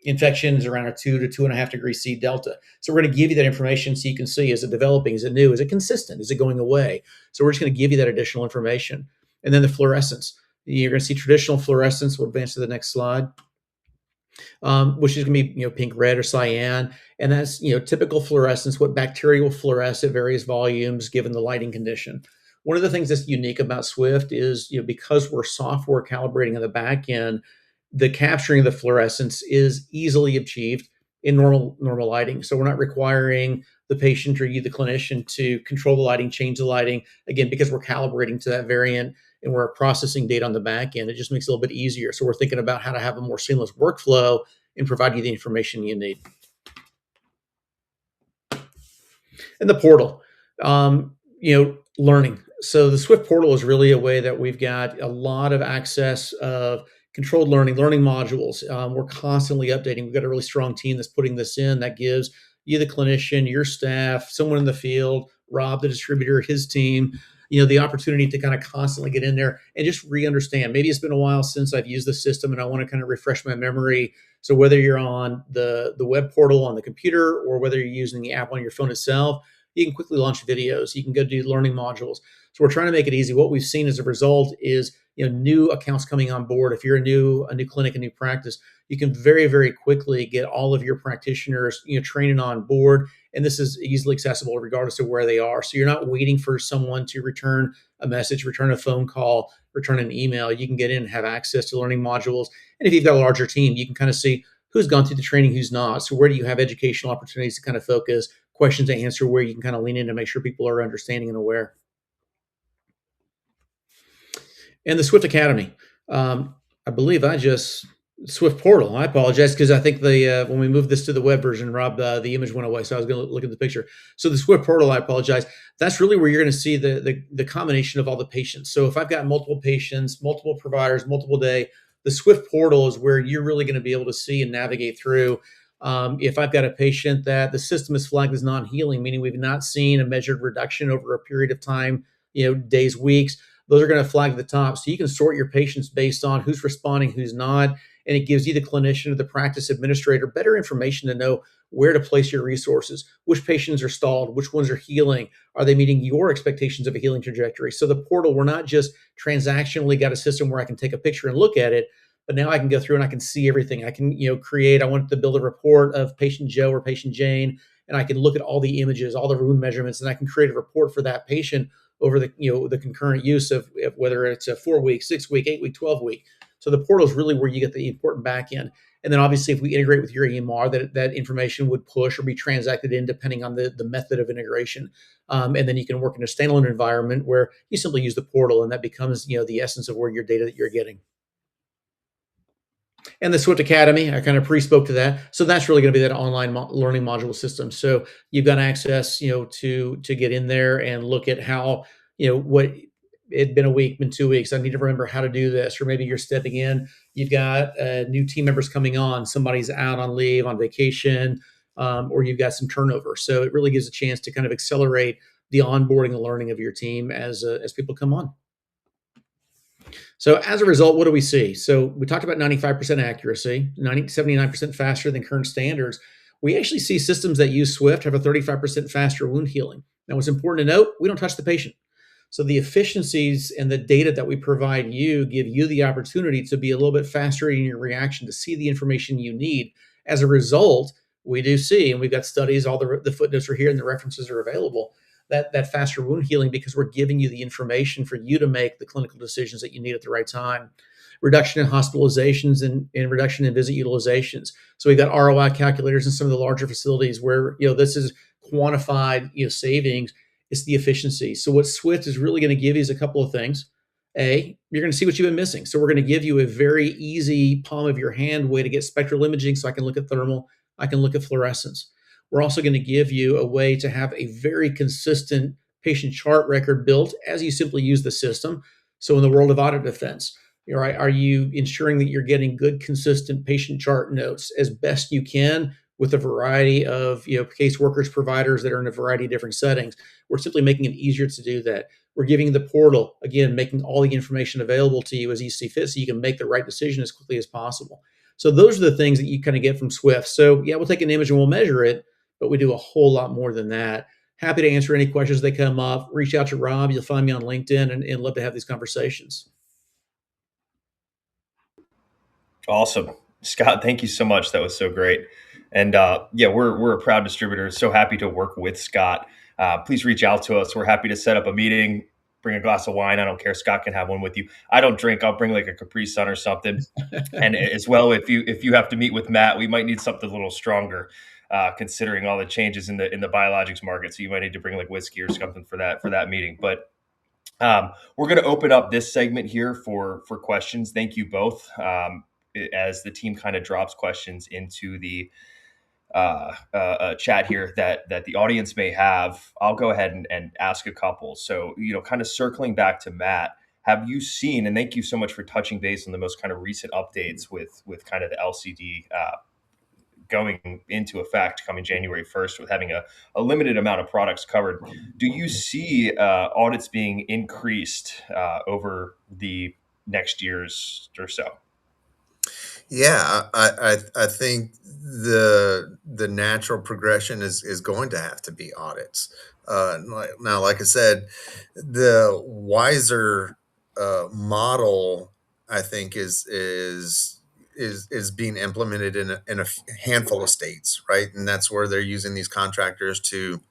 infection is around a 2 to 2.5 degrees C delta. So we're going to give you that information so you can see, is it developing? Is it new? Is it consistent? Is it going away? So we're just going to give you that additional information. And then the fluorescence. You're going to see traditional fluorescence. We'll advance to the next slide, which is going to be pink, red, or cyan, and that's typical fluorescence. What bacteria will fluoresce at various volumes given the lighting condition. One of the things that's unique about Swift is because we're software calibrating on the back end, the capturing of the fluorescence is easily achieved in normal lighting. So we're not requiring the patient or you, the clinician, to control the lighting, change the lighting, again, because we're calibrating to that variant and we're processing data on the back end. It just makes it a little bit easier. So we're thinking about how to have a more seamless workflow and provide you the information you need. And the portal, learning. So the Swift portal is really a way that we've got a lot of access of controlled learning modules. We're constantly updating. We've got a really strong team that's putting this in that gives you, the clinician, your staff, someone in the field, Rob, the distributor, his team, the opportunity to kind of constantly get in there and just re-understand. Maybe it's been a while since I've used the system and I want to kind of refresh my memory. So whether you're on the web portal on the computer or whether you're using the app on your phone itself, you can quickly launch videos. You can go do learning modules. So we're trying to make it easy. What we've seen as a result is new accounts coming on board. If you're a new clinic, a new practice, you can very, very quickly get all of your practitioners training on board. And this is easily accessible regardless of where they are. So you're not waiting for someone to return a message, return a phone call, return an email. You can get in and have access to learning modules. And if you've got a larger team, you can kind of see who's gone through the training, who's not. So where do you have educational opportunities to kind of focus, questions to answer, where you can kind of lean in to make sure people are understanding and aware. And the Swift Academy. I believe Swift portal. I apologize because I think when we moved this to the web version, Rob, the image went away. So I was going to look at the picture. So the Swift portal, I apologize. That's really where you're going to see the combination of all the patients. So if I've got multiple patients, multiple providers, multiple day, the Swift portal is where you're really going to be able to see and navigate through. If I've got a patient that the system is flagged as non-healing, meaning we've not seen a measured reduction over a period of time, days, weeks, those are going to flag at the top. So you can sort your patients based on who's responding, who's not. And it gives you, the clinician or the practice administrator, better information to know where to place your resources, which patients are stalled, which ones are healing, are they meeting your expectations of a healing trajectory? So the portal, we're not just transactionally got a system where I can take a picture and look at it, but now I can go through and I can see everything. I can, create, I want to build a report of patient Joe or patient Jane, and I can look at all the images, all the wound measurements, and I can create a report for that patient over the concurrent use of whether it's a 4 week, 6 week, 8 week, 12 week. So the portal is really where you get the important back end. And then obviously, if we integrate with your EMR, that information would push or be transacted in depending on the method of integration. And then you can work in a standalone environment where you simply use the portal, and that becomes the essence of where your data that you're getting. And the Swift Academy, I kind of pre-spoke to that. So that's really going to be that online learning module system. So you've got access, to get in there and look at how, what it'd been a week, been 2 weeks. I need to remember how to do this. Or maybe you're stepping in, you've got new team members coming on, somebody's out on leave, on vacation, or you've got some turnover. So it really gives a chance to kind of accelerate the onboarding and learning of your team as people come on. So as a result, what do we see? So we talked about 95% accuracy, 79% faster than current standards. We actually see systems that use Swift have a 35% faster wound healing. Now, what's important to note, we don't touch the patient. So the efficiencies and the data that we provide you give you the opportunity to be a little bit faster in your reaction, to see the information you need. As a result, we do see, and we've got studies, all the footnotes are here and the references are available, that faster wound healing, because we're giving you the information for you to make the clinical decisions that you need at the right time. Reduction in hospitalizations and reduction in visit utilizations. So we've got ROI calculators in some of the larger facilities where this is quantified savings. It's the efficiency. So what Swift is really going to give you is a couple of things. A, you're going to see what you've been missing. So we're going to give you a very easy palm of your hand way to get spectral imaging, so I can look at thermal, I can look at fluorescence. We're also going to give you a way to have a very consistent patient chart record built as you simply use the system. So in the world of audit defense, are you ensuring that you're getting good, consistent patient chart notes as best you can with a variety of caseworkers, providers that are in a variety of different settings? We're simply making it easier to do that. We're giving the portal, again, making all the information available to you as you see fit so you can make the right decision as quickly as possible. So those are the things that you kind of get from Swift. So yeah, we'll take an image and we'll measure it, but we do a whole lot more than that. Happy to answer any questions that come up. Reach out to Rob. You'll find me on LinkedIn, and love to have these conversations. Awesome. Scott, thank you so much. That was so great. And we're a proud distributor. So happy to work with Scott. Please reach out to us. We're happy to set up a meeting, bring a glass of wine. I don't care. Scott can have one with you. I don't drink. I'll bring like a Capri Sun or something. And as well, if you have to meet with Matt, we might need something a little stronger, considering all the changes in the biologics market. So you might need to bring like whiskey or something for that meeting. But we're going to open up this segment here for questions. Thank you both. As the team kind of drops questions into the chat here that the audience may have, I'll go ahead and ask a couple. So, kind of circling back to Matt, have you seen, and thank you so much for touching base on the most kind of recent updates with kind of the LCD going into effect coming January 1st with having a limited amount of products covered. Do you see audits being increased over the next years or so? Yeah, I think the natural progression is going to have to be audits. Now, like I said, the wiser model, I think, is being implemented in a handful of states, right? And that's where they're using these contractors to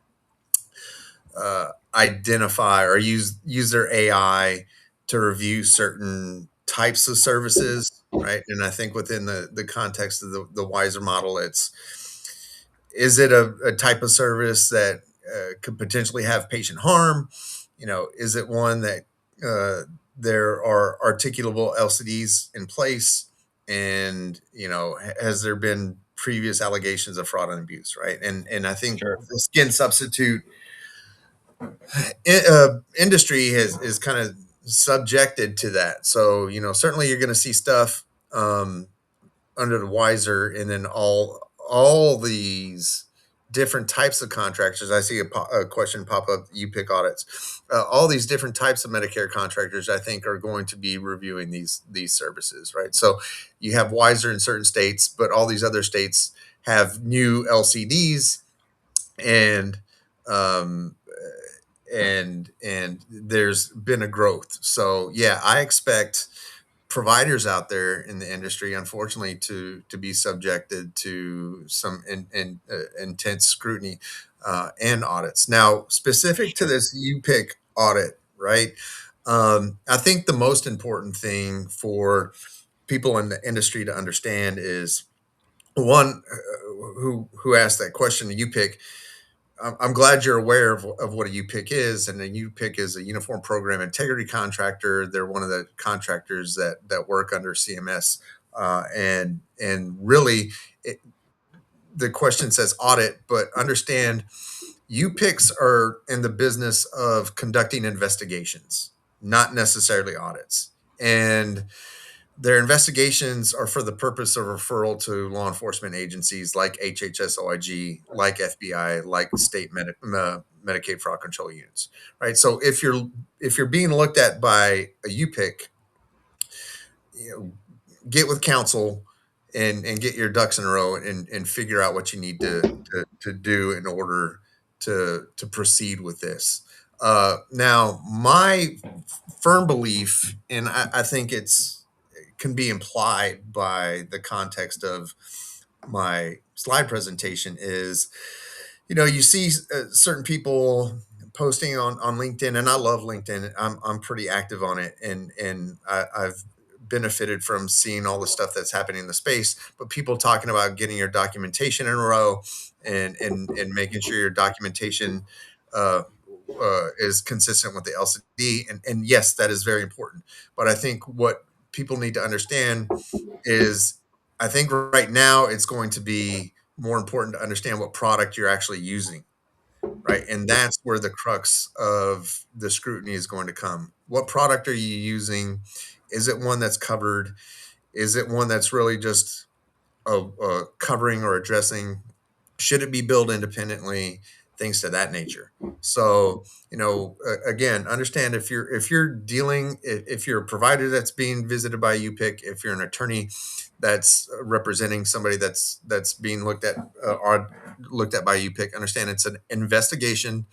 identify or use their AI to review certain types of services, right? And I think within the context of the wiser model, is it a type of service that could potentially have patient harm? Is it one that there are articulable LCDs in place? And has there been previous allegations of fraud and abuse, right? And I think Sure. the skin substitute industry is kind of subjected to that. So certainly you're going to see stuff under the wiser, and then all these different types of contractors. I see a question pop up. You pick audits. All these different types of Medicare contractors, I think, are going to be reviewing these services, right? So you have wiser in certain states, but all these other states have new LCDs, and um, and there's been a growth. So yeah, I expect providers out there in the industry, unfortunately, to be subjected to some intense scrutiny and audits. Now, specific to Sure. this UPIC audit, right? I think the most important thing for people in the industry to understand is one, who asked that question, the UPIC. I'm glad you're aware of what a UPIC is, and a UPIC is a Uniform Program Integrity Contractor. They're one of the contractors that work under CMS, and really, it, the question says audit, but understand UPICs are in the business of conducting investigations, not necessarily audits, and their investigations are for the purpose of referral to law enforcement agencies like HHS-OIG, like FBI, like Medicaid fraud control units, right? So if you're being looked at by a UPIC, you know, get with counsel and get your ducks in a row and figure out what you need to do in order to proceed with this. Now, my firm belief, and I think it can be implied by the context of my slide presentation, is you see certain people posting on LinkedIn, and I love LinkedIn. I'm pretty active on it, and I've benefited from seeing all the stuff that's happening in the space. But people talking about getting your documentation in a row, and making sure your documentation uh, is consistent with the LCD, and yes, that is very important. But I think what people need to understand is, I think right now it's going to be more important to understand what product you're actually using, right? And that's where the crux of the scrutiny is going to come. What product are you using? Is it one that's covered? Is it one that's really just covering or addressing? Should it be billed independently? Things to that nature. So, again, understand, if you're dealing, if you're a provider that's being visited by UPIC, if you're an attorney that's representing somebody that's being looked at by UPIC, understand it's an investigation,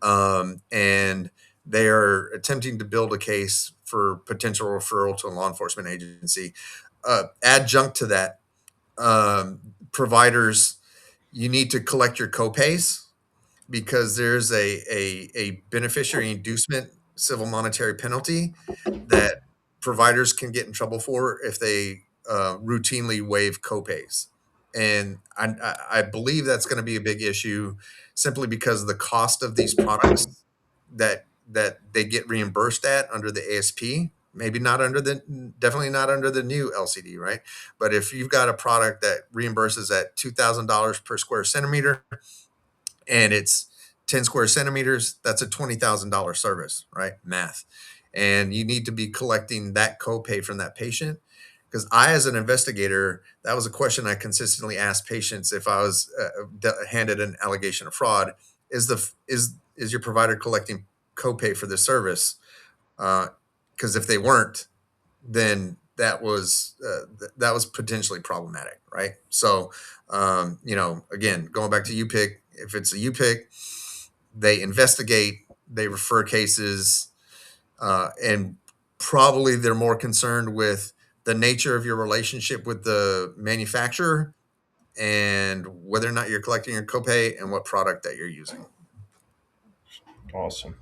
and they are attempting to build a case for potential referral to a law enforcement agency. Adjunct to that, providers, you need to collect your copays, because there's a beneficiary inducement civil monetary penalty that providers can get in trouble for if they routinely waive copays. And I believe that's going to be a big issue, simply because of the cost of these products that they get reimbursed at under the ASP. Maybe not under definitely not under the new LCD, right? But if you've got a product that reimburses at $2,000 per square centimeter, and it's 10 square centimeters, that's a $20,000 service, right? Math. And you need to be collecting that copay from that patient. Because I, as an investigator, that was a question I consistently asked patients if I was handed an allegation of fraud: is your provider collecting copay for this service? Because if they weren't, then that was potentially problematic, right? So, again, going back to UPIC, if it's a UPIC, they investigate, they refer cases, and probably they're more concerned with the nature of your relationship with the manufacturer, and whether or not you're collecting your copay, and what product that you're using. Awesome.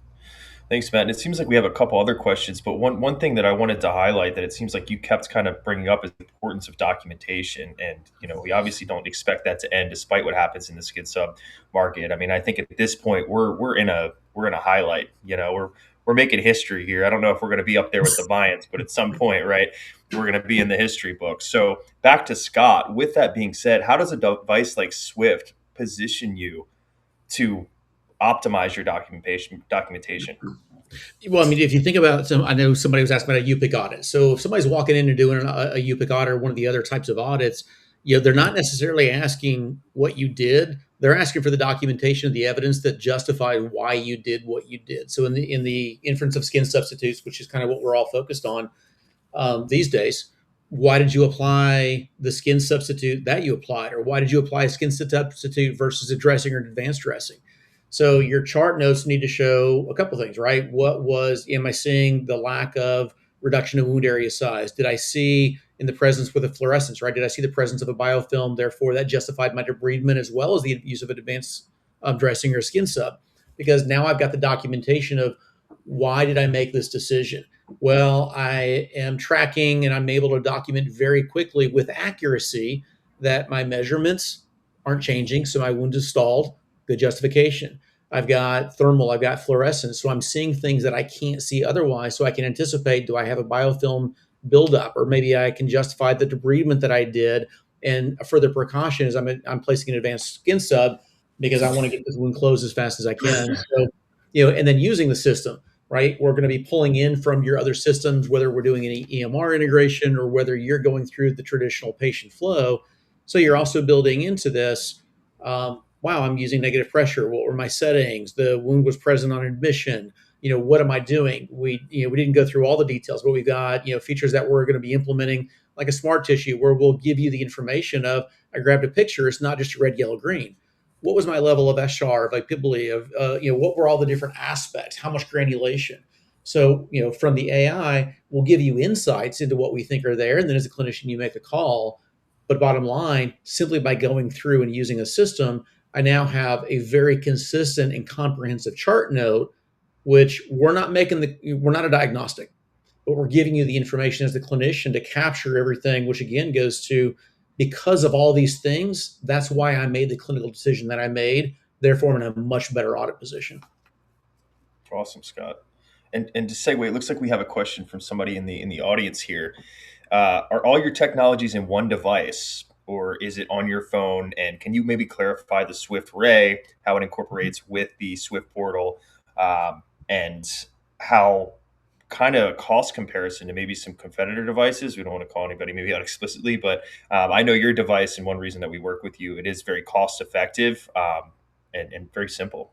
Thanks, Matt. And it seems like we have a couple other questions, but one thing that I wanted to highlight that it seems like you kept kind of bringing up is the importance of documentation. And we obviously don't expect that to end, despite what happens in the skid sub market. I mean, I think at this point we're in a highlight. We're making history here. I don't know if we're going to be up there with the Viants, but at some point, right, we're going to be in the history books. So back to Scott. With that being said, how does a device like Swift position you to optimize your documentation? Well, I mean, if you think about I know somebody was asking about a UPIC audit. So if somebody's walking in and doing a UPIC audit or one of the other types of audits, they're not necessarily asking what you did. They're asking for the documentation of the evidence that justified why you did what you did. So in the inference of skin substitutes, which is kind of what we're all focused on these days, why did you apply the skin substitute that you applied, or why did you apply a skin substitute versus a dressing or an advanced dressing? So your chart notes need to show a couple things, right? Am I seeing the lack of reduction of wound area size? Did I see in the presence with a fluorescence, right? Did I see the presence of a biofilm? Therefore, that justified my debridement as well as the use of an advanced dressing or skin sub, because now I've got the documentation of why did I make this decision? Well, I am tracking and I'm able to document very quickly with accuracy that my measurements aren't changing. So my wound is stalled. Good justification. I've got thermal, I've got fluorescence. So I'm seeing things that I can't see otherwise. So I can anticipate, do I have a biofilm buildup? Or maybe I can justify the debridement that I did. And a further precaution is I'm placing an advanced skin sub because I want to get this wound closed as fast as I can. So, and then using the system, right? We're going to be pulling in from your other systems, whether we're doing any EMR integration or whether you're going through the traditional patient flow. So you're also building into this. Wow, I'm using negative pressure. What were my settings? The wound was present on admission. What am I doing? We didn't go through all the details, but we've got features that we're going to be implementing, like a smart tissue, where we'll give you the information of I grabbed a picture. It's not just red, yellow, green. What was my level of SR, of IPIBLE, of what were all the different aspects, how much granulation. So from the AI, we'll give you insights into what we think are there, and then as a clinician, you make a call. But bottom line, simply by going through and using a system, I now have a very consistent and comprehensive chart note, which we're not a diagnostic, but we're giving you the information as the clinician to capture everything, which again goes to, because of all these things, that's why I made the clinical decision that I made. Therefore, I'm in a much better audit position. Awesome, Scott. And to segue, it looks like we have a question from somebody in the audience here. Are all your technologies in one device, or is it on your phone? And can you maybe clarify the Swift Ray, how it incorporates with the Swift portal, and how kind of cost comparison to maybe some competitor devices? We don't want to call anybody maybe out explicitly, but I know your device, and one reason that we work with you, it is very cost effective, and very simple.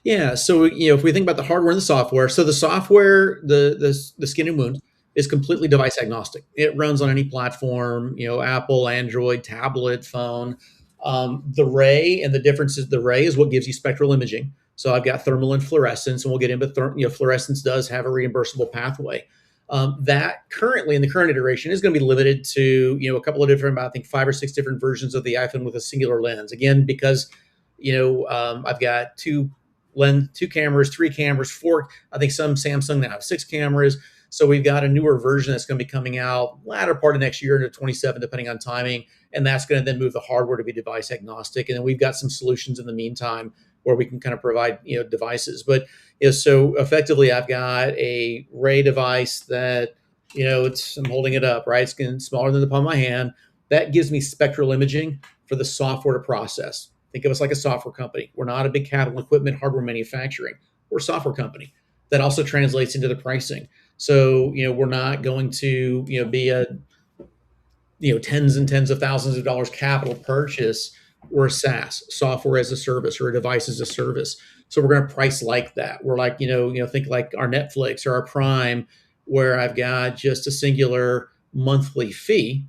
Yeah. So if we think about the hardware and the software, so the software, the skin and wound is completely device agnostic. It runs on any platform, Apple, Android, tablet, phone. The ray, and the difference is the ray is what gives you spectral imaging. So I've got thermal and fluorescence, and we'll get into fluorescence does have a reimbursable pathway. That currently in the current iteration is going to be limited to a couple of different, I think 5 or 6 different versions of the iPhone with a singular lens. Again, because I've got two cameras, 3 cameras, 4. I think some Samsung now have 6 cameras. So we've got a newer version that's going to be coming out latter part of next year into 27, depending on timing. And that's going to then move the hardware to be device agnostic. And then we've got some solutions in the meantime where we can kind of provide, devices. But so effectively, I've got a Ray device that, I'm holding it up, right? It's getting smaller than the palm of my hand. That gives me spectral imaging for the software to process. Think of us like a software company. We're not a big capital equipment hardware manufacturing. We're a software company. That also translates into the pricing. So, we're not going to, be a, tens and tens of thousands of dollars capital purchase. We're a SaaS, software as a service, or a device as a service. So we're going to price like that. We're like, think like our Netflix or our Prime, where I've got just a singular monthly fee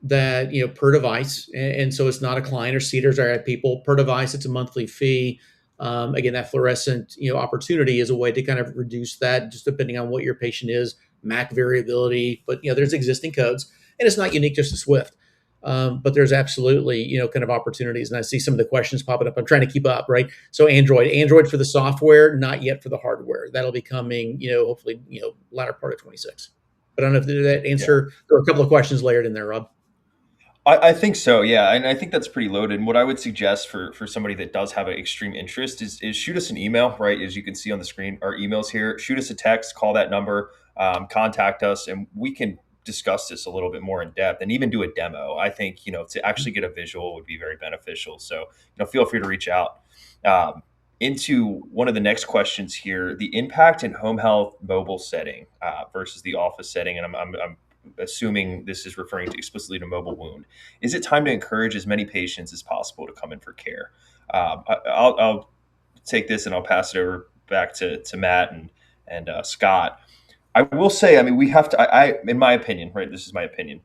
that per device, and so it's not a client or seaters or people per device. It's a monthly fee. Again, that fluorescent opportunity is a way to kind of reduce that, just depending on what your patient is, MAC variability. But there's existing codes, and it's not unique just to Swift. But there's absolutely kind of opportunities, and I see some of the questions popping up. I'm trying to keep up, right? So Android for the software, not yet for the hardware. That'll be coming, hopefully, latter part of 26. But I don't know if that answer. Yeah. There are a couple of questions layered in there, Rob. I think so, yeah, and I think that's pretty loaded. And what I would suggest for somebody that does have an extreme interest is shoot us an email, right? As you can see on the screen, our emails here. Shoot us a text, call that number, contact us, and we can discuss this a little bit more in depth and even do a demo. I think to actually get a visual would be very beneficial. So feel free to reach out. Into one of the next questions here: the impact in home health mobile setting versus the office setting, and I'm assuming this is referring to explicitly to mobile wound. Is it time to encourage as many patients as possible to come in for care? I'll take this and I'll pass it over back to Matt and Scott. I will say, I mean, we have to, in my opinion, right? This is my opinion.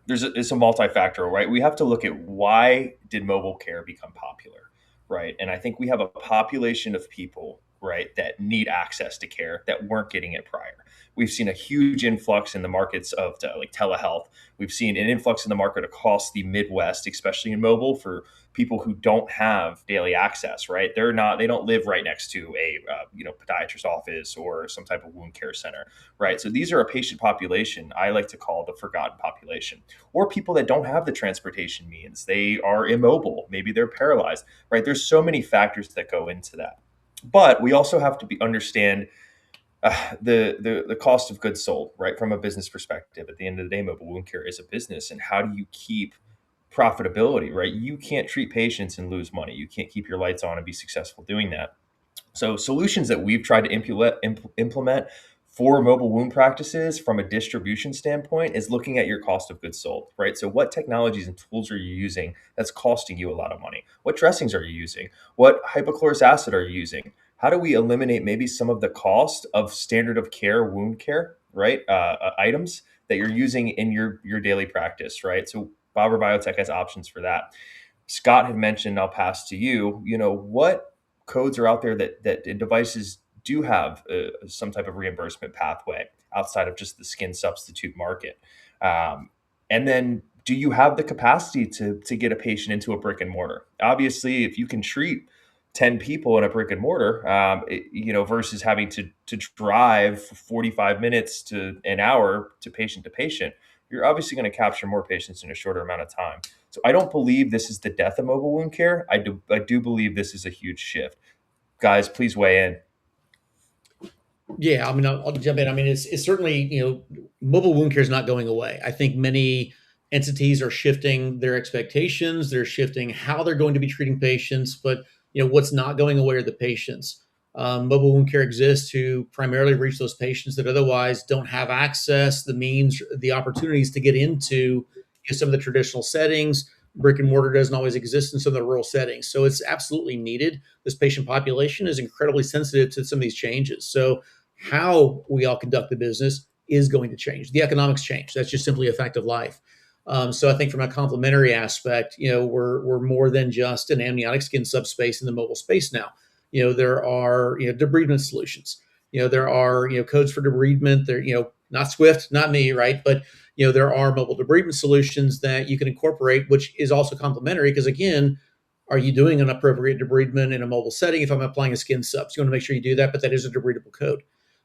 It's a multifactorial, right? We have to look at why did mobile care become popular, right? And I think we have a population of people, right, that need access to care that weren't getting it prior. We've seen a huge influx in the markets of like telehealth. We've seen an influx in the market across the Midwest, especially in mobile for people who don't have daily access, right? They don't live right next to a podiatrist office or some type of wound care center, right? So these are a patient population I like to call the forgotten population, or people that don't have the transportation means. They are immobile, maybe they're paralyzed, right? There's so many factors that go into that. But we also have to understand the cost of goods sold, right? From a business perspective, at the end of the day, mobile wound care is a business, and how do you keep profitability, right? You can't treat patients and lose money. You can't keep your lights on and be successful doing that. So solutions that we've tried to implement for mobile wound practices from a distribution standpoint is looking at your cost of goods sold, right? So what technologies and tools are you using that's costing you a lot of money? What dressings are you using? What hypochlorous acid are you using? How do we eliminate maybe some of the cost of standard of care wound care, right? Items that you're using in your daily practice, right? So Bauer Biotech has options for that. Scott had mentioned, I'll pass to you, what codes are out there that devices do have some type of reimbursement pathway outside of just the skin substitute market? Um, and then do you have the capacity to get a patient into a brick and mortar? Obviously, if you can treat 10 people in a brick and mortar, versus having to drive 45 minutes to an hour to patient, you're obviously going to capture more patients in a shorter amount of time. So I don't believe this is the death of mobile wound care. I do believe this is a huge shift. Guys, please weigh in. Yeah, I mean, I'll jump in. I mean, it's certainly, mobile wound care is not going away. I think many entities are shifting their expectations. They're shifting how they're going to be treating patients, but what's not going away are the patients. Mobile wound care exists to primarily reach those patients that otherwise don't have access, the means, the opportunities to get into some of the traditional settings. Brick and mortar doesn't always exist in some of the rural settings, so it's absolutely needed. This patient population is incredibly sensitive to some of these changes. So how we all conduct the business is going to change. The economics change. That's just simply a fact of life. So I think from a complementary aspect, we're more than just an amniotic skin subspace in the mobile space now. There are debridement solutions. There are codes for debridement. They're not Swift, not me, right? But there are mobile debridement solutions that you can incorporate, which is also complementary because again, are you doing an appropriate debridement in a mobile setting? If I'm applying a skin sub, so you want to make sure you do that, but that is a debridable code.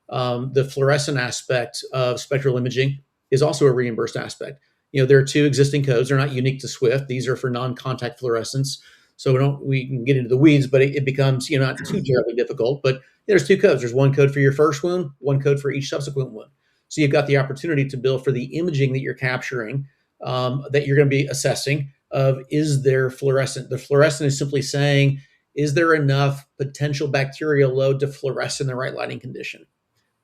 The fluorescent aspect of spectral imaging is also a reimbursed aspect. There are two existing codes. They're not unique to Swift. These are for non-contact fluorescence. So we can get into the weeds, but it becomes not too terribly difficult. But there's two codes. There's one code for your first wound, one code for each subsequent wound. So you've got the opportunity to bill for the imaging that you're capturing, that you're going to be assessing. Of is there fluorescent? The fluorescent is simply saying, is there enough potential bacterial load to fluoresce in the right lighting condition?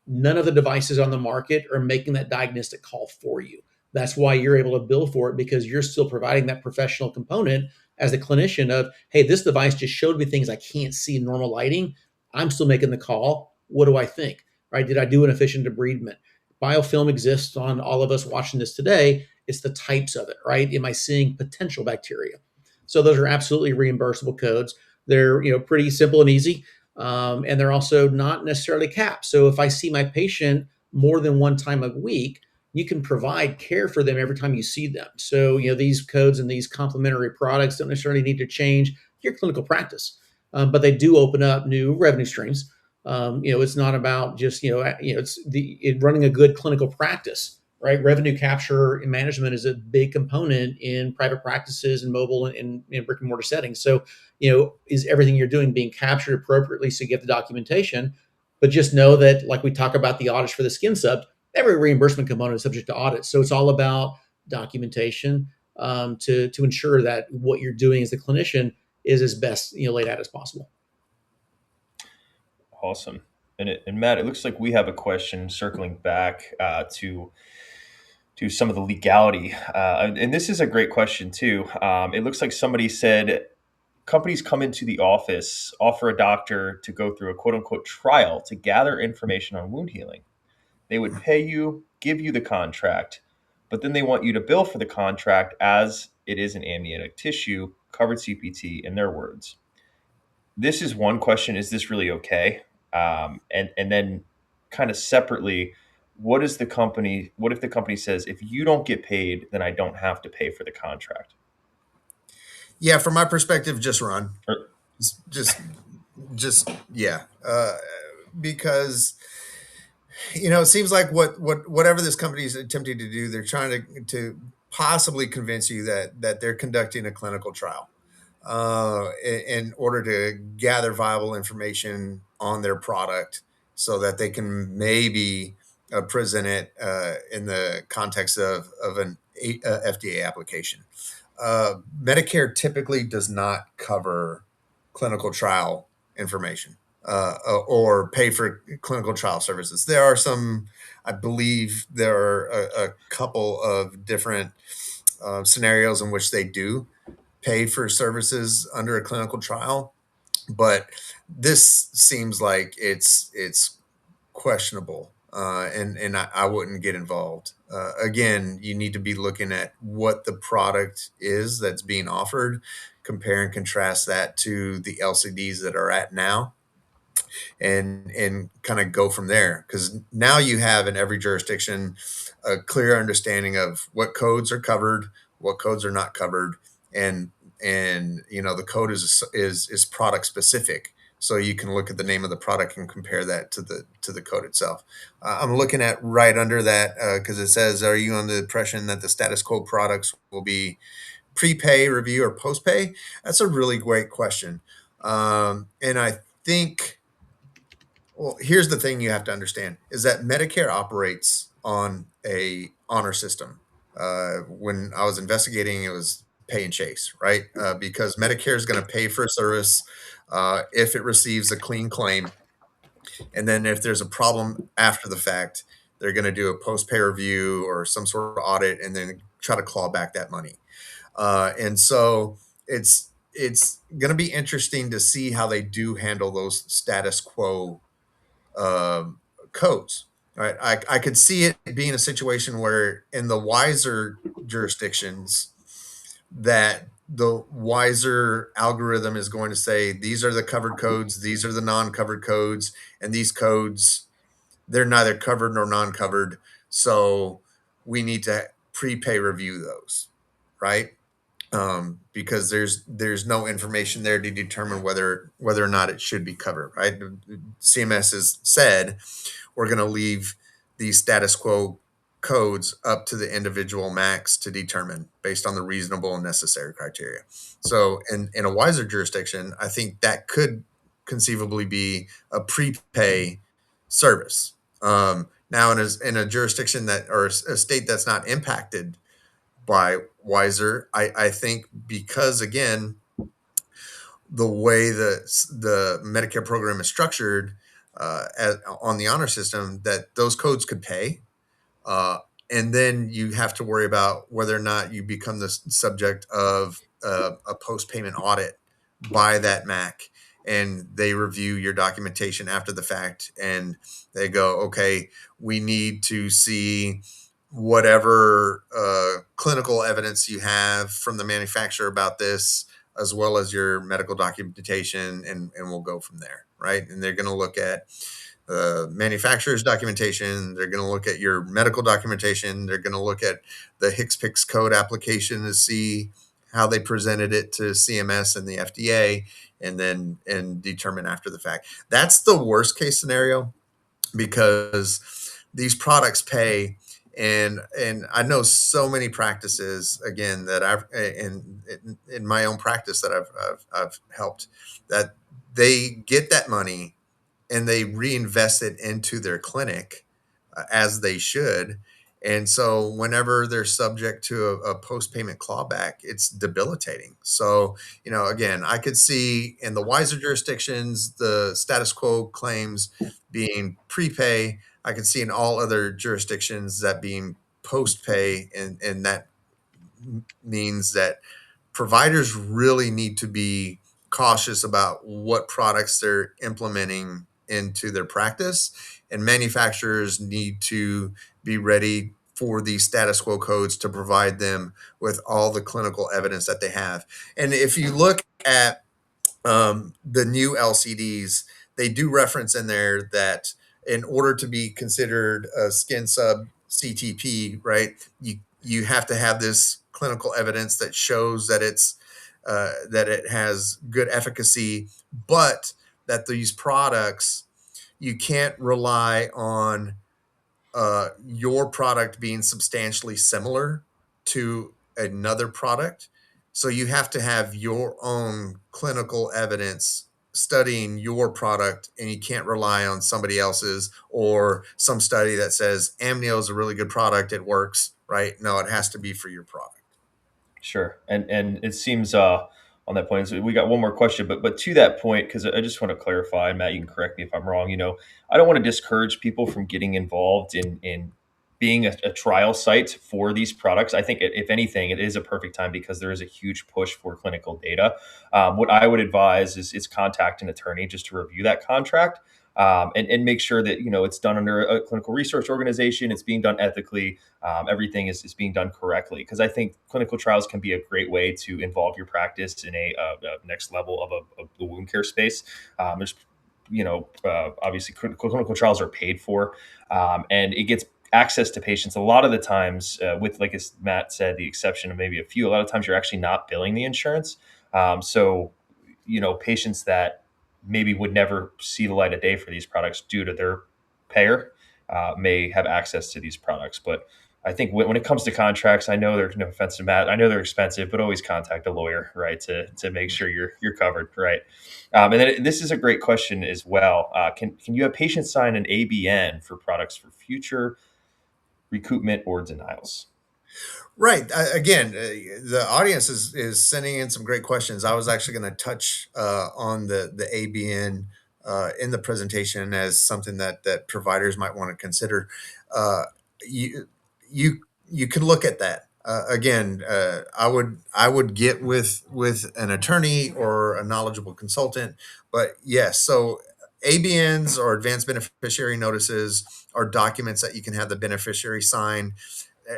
None of the devices on the market are making that diagnostic call for you. That's why you're able to bill for it because you're still providing that professional component as the clinician of, hey, this device just showed me things I can't see in normal lighting. I'm still making the call. What do I think? Right? Did I do an efficient debridement? Biofilm exists on all of us watching this today. It's the types of it, right? Am I seeing potential bacteria? So those are absolutely reimbursable codes. They're pretty simple and easy. And they're also not necessarily capped. So if I see my patient more than one time a week, you can provide care for them every time you see them. So these codes and these complementary products don't necessarily need to change your clinical practice, but they do open up new revenue streams. It's not about just it's running a good clinical practice, right? Revenue capture and management is a big component in private practices and mobile and in brick and mortar settings. So is everything you're doing being captured appropriately so you get the documentation? But just know that, like we talk about the audits for the skin sub, every reimbursement component is subject to audit. So it's all about documentation to ensure that what you're doing as the clinician is as best laid out as possible. Awesome. And Matt, it looks like we have a question circling back to some of the legality. And this is a great question too. It looks like somebody said companies come into the office, offer a doctor to go through a quote unquote trial to gather information on wound healing. They would pay you, give you the contract, but then they want you to bill for the contract as it is an amniotic tissue, covered CPT in their words. This is one question: is this really okay? And then kind of separately, what is the company? What if the company says, if you don't get paid, then I don't have to pay for the contract? Yeah, from my perspective, just run. Or, Just, just yeah. Because it seems like whatever this company is attempting to do, they're trying to possibly convince you that they're conducting a clinical trial in order to gather viable information on their product so that they can maybe present it in the context of an FDA application. Medicare typically does not cover clinical trial information or pay for clinical trial services. There are some, I believe, there are a couple of different scenarios in which they do pay for services under a clinical trial, but this seems like it's questionable, and I wouldn't get involved. Again, you need to be looking at what the product is that's being offered, compare and contrast that to the LCDs that are at now, and kind of go from there. Because now you have in every jurisdiction a clear understanding of what codes are covered, what codes are not covered, and the code is product specific. So you can look at the name of the product and compare that to the code itself. I'm looking at right under that because it says, "Are you under the impression that the status quo products will be prepay, review, or post pay?" That's a really great question, and I think, well, here's the thing you have to understand is that Medicare operates on a honor system. When I was investigating, it was pay and chase, right? Because Medicare is going to pay for a service if it receives a clean claim. And then if there's a problem after the fact, they're going to do a post pay review or some sort of audit and then try to claw back that money. And so it's going to be interesting to see how they do handle those status quo um, codes. Right, I could see it being a situation where in the wiser jurisdictions, that the wiser algorithm is going to say these are the covered codes, these are the non-covered codes, and these codes, they're neither covered nor non-covered, so we need to prepay review those, right? Because there's no information there to determine whether or not it should be covered, right? CMS has said we're going to leave these status quo codes up to the individual max to determine based on the reasonable and necessary criteria. So in a wiser jurisdiction, I think that could conceivably be a prepay service. Now in a jurisdiction that, or a state that's not impacted by wiser, I think because again, the way the Medicare program is structured on the honor system, that those codes could pay. Uh, and then you have to worry about whether or not you become the subject of a post payment audit by that MAC. And they review your documentation after the fact and they go, okay, we need to see whatever clinical evidence you have from the manufacturer about this, as well as your medical documentation, and we'll go from there, right? And they're going to look at manufacturer's documentation. They're going to look at your medical documentation. They're going to look at the HCPCS code application to see how they presented it to CMS and the FDA, and determine after the fact. That's the worst case scenario because these products pay. And I know so many practices again that I've in my own practice that I've helped, that they get that money and they reinvest it into their clinic as they should. And so whenever they're subject to a post-payment clawback, it's debilitating. So, again, I could see in the wiser jurisdictions, the status quo claims being prepay. I could see in all other jurisdictions that being post-pay. And that means that providers really need to be cautious about what products they're implementing into their practice and manufacturers need to be ready for these status quo codes to provide them with all the clinical evidence that they have. And if you look at the new LCDs, they do reference in there that in order to be considered a skin sub CTP, right, you have to have this clinical evidence that shows that that it has good efficacy, but that these products, you can't rely on your product being substantially similar to another product. So you have to have your own clinical evidence studying your product, and you can't rely on somebody else's or some study that says amnio is a really good product, it works, right? No, it has to be for your product. Sure. And it seems on that point, we got one more question, but to that point, because I just want to clarify, and Matt, you can correct me if I'm wrong. I don't want to discourage people from getting involved in being a trial site for these products. I think if anything, it is a perfect time because there is a huge push for clinical data. What I would advise is contact an attorney just to review that contract. And make sure that it's done under a clinical research organization. It's being done ethically. Everything is being done correctly, because I think clinical trials can be a great way to involve your practice in a next level of the wound care space. There's obviously clinical trials are paid for, and it gets access to patients a lot of the times, with, like as Matt said, the exception of maybe a few. A lot of times you're actually not billing the insurance. So patients that maybe would never see the light of day for these products due to their payer may have access to these products. But I think when it comes to contracts, I know there's no offense to Matt. I know they're expensive, but always contact a lawyer, right, to make sure you're covered, right? And then this is a great question as well. Can you have patients sign an ABN for products for future recoupment or denials? Right. Again, the audience is sending in some great questions. I was actually going to touch on the ABN in the presentation as something that providers might want to consider. You you can look at that. Again, I would get with an attorney or a knowledgeable consultant. But yes, so ABNs or advanced beneficiary notices are documents that you can have the beneficiary sign.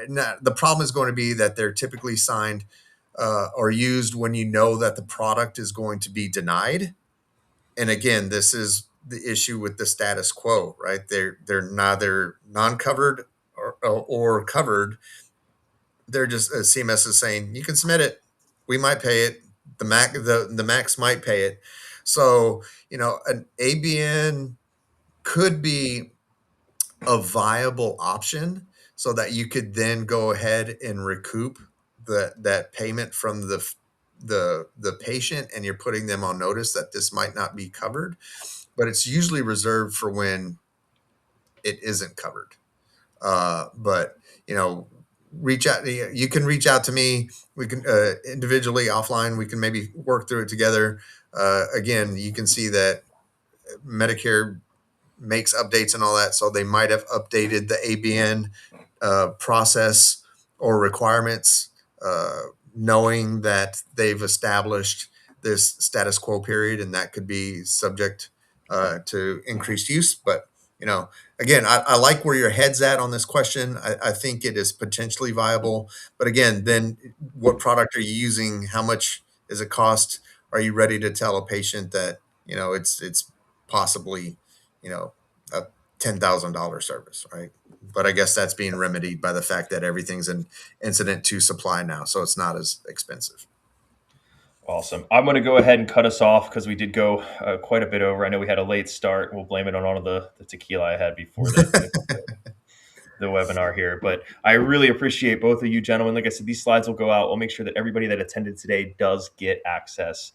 The problem is going to be that they're typically signed or used when you know that the product is going to be denied. And again, this is the issue with the status quo, right? They're neither non-covered or covered. They're just CMS is saying you can submit it, we might pay it. The max might pay it. So an ABN could be a viable option so that you could then go ahead and recoup that payment from the patient, and you're putting them on notice that this might not be covered. But it's usually reserved for when it isn't covered. But reach out. You can reach out to me. We can individually, offline. We can maybe work through it together. Again, you can see that Medicare makes updates and all that. So they might have updated the ABN process or requirements, knowing that they've established this status quo period, and that could be subject to increased use. But again, I like where your head's at on this question. I think it is potentially viable. But again, then what product are you using? How much is it cost? Are you ready to tell a patient that it's possibly a $10,000 service, right? But I guess that's being remedied by the fact that everything's an incident to supply now, so it's not as expensive. Awesome. I'm going to go ahead and cut us off because we did go quite a bit over. I know we had a late start. We'll blame it on all of the tequila I had before the webinar here. But I really appreciate both of you gentlemen. Like I said, these slides will go out. We'll make sure that everybody that attended today does get access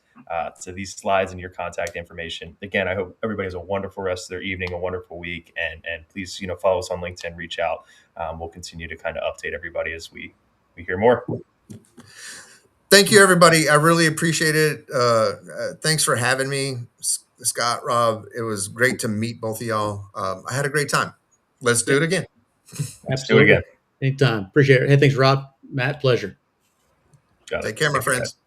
to these slides and your contact information. Again, I hope everybody has a wonderful rest of their evening, a wonderful week, and please, follow us on LinkedIn, reach out. We'll continue to kind of update everybody as we hear more. Thank you, everybody. I really appreciate it. Thanks for having me, Scott, Rob. It was great to meet both of y'all. I had a great time. Let's do it again. Let's do it again. Anytime. Appreciate it. Hey, thanks, Rob. Matt, pleasure. Take care, my friends.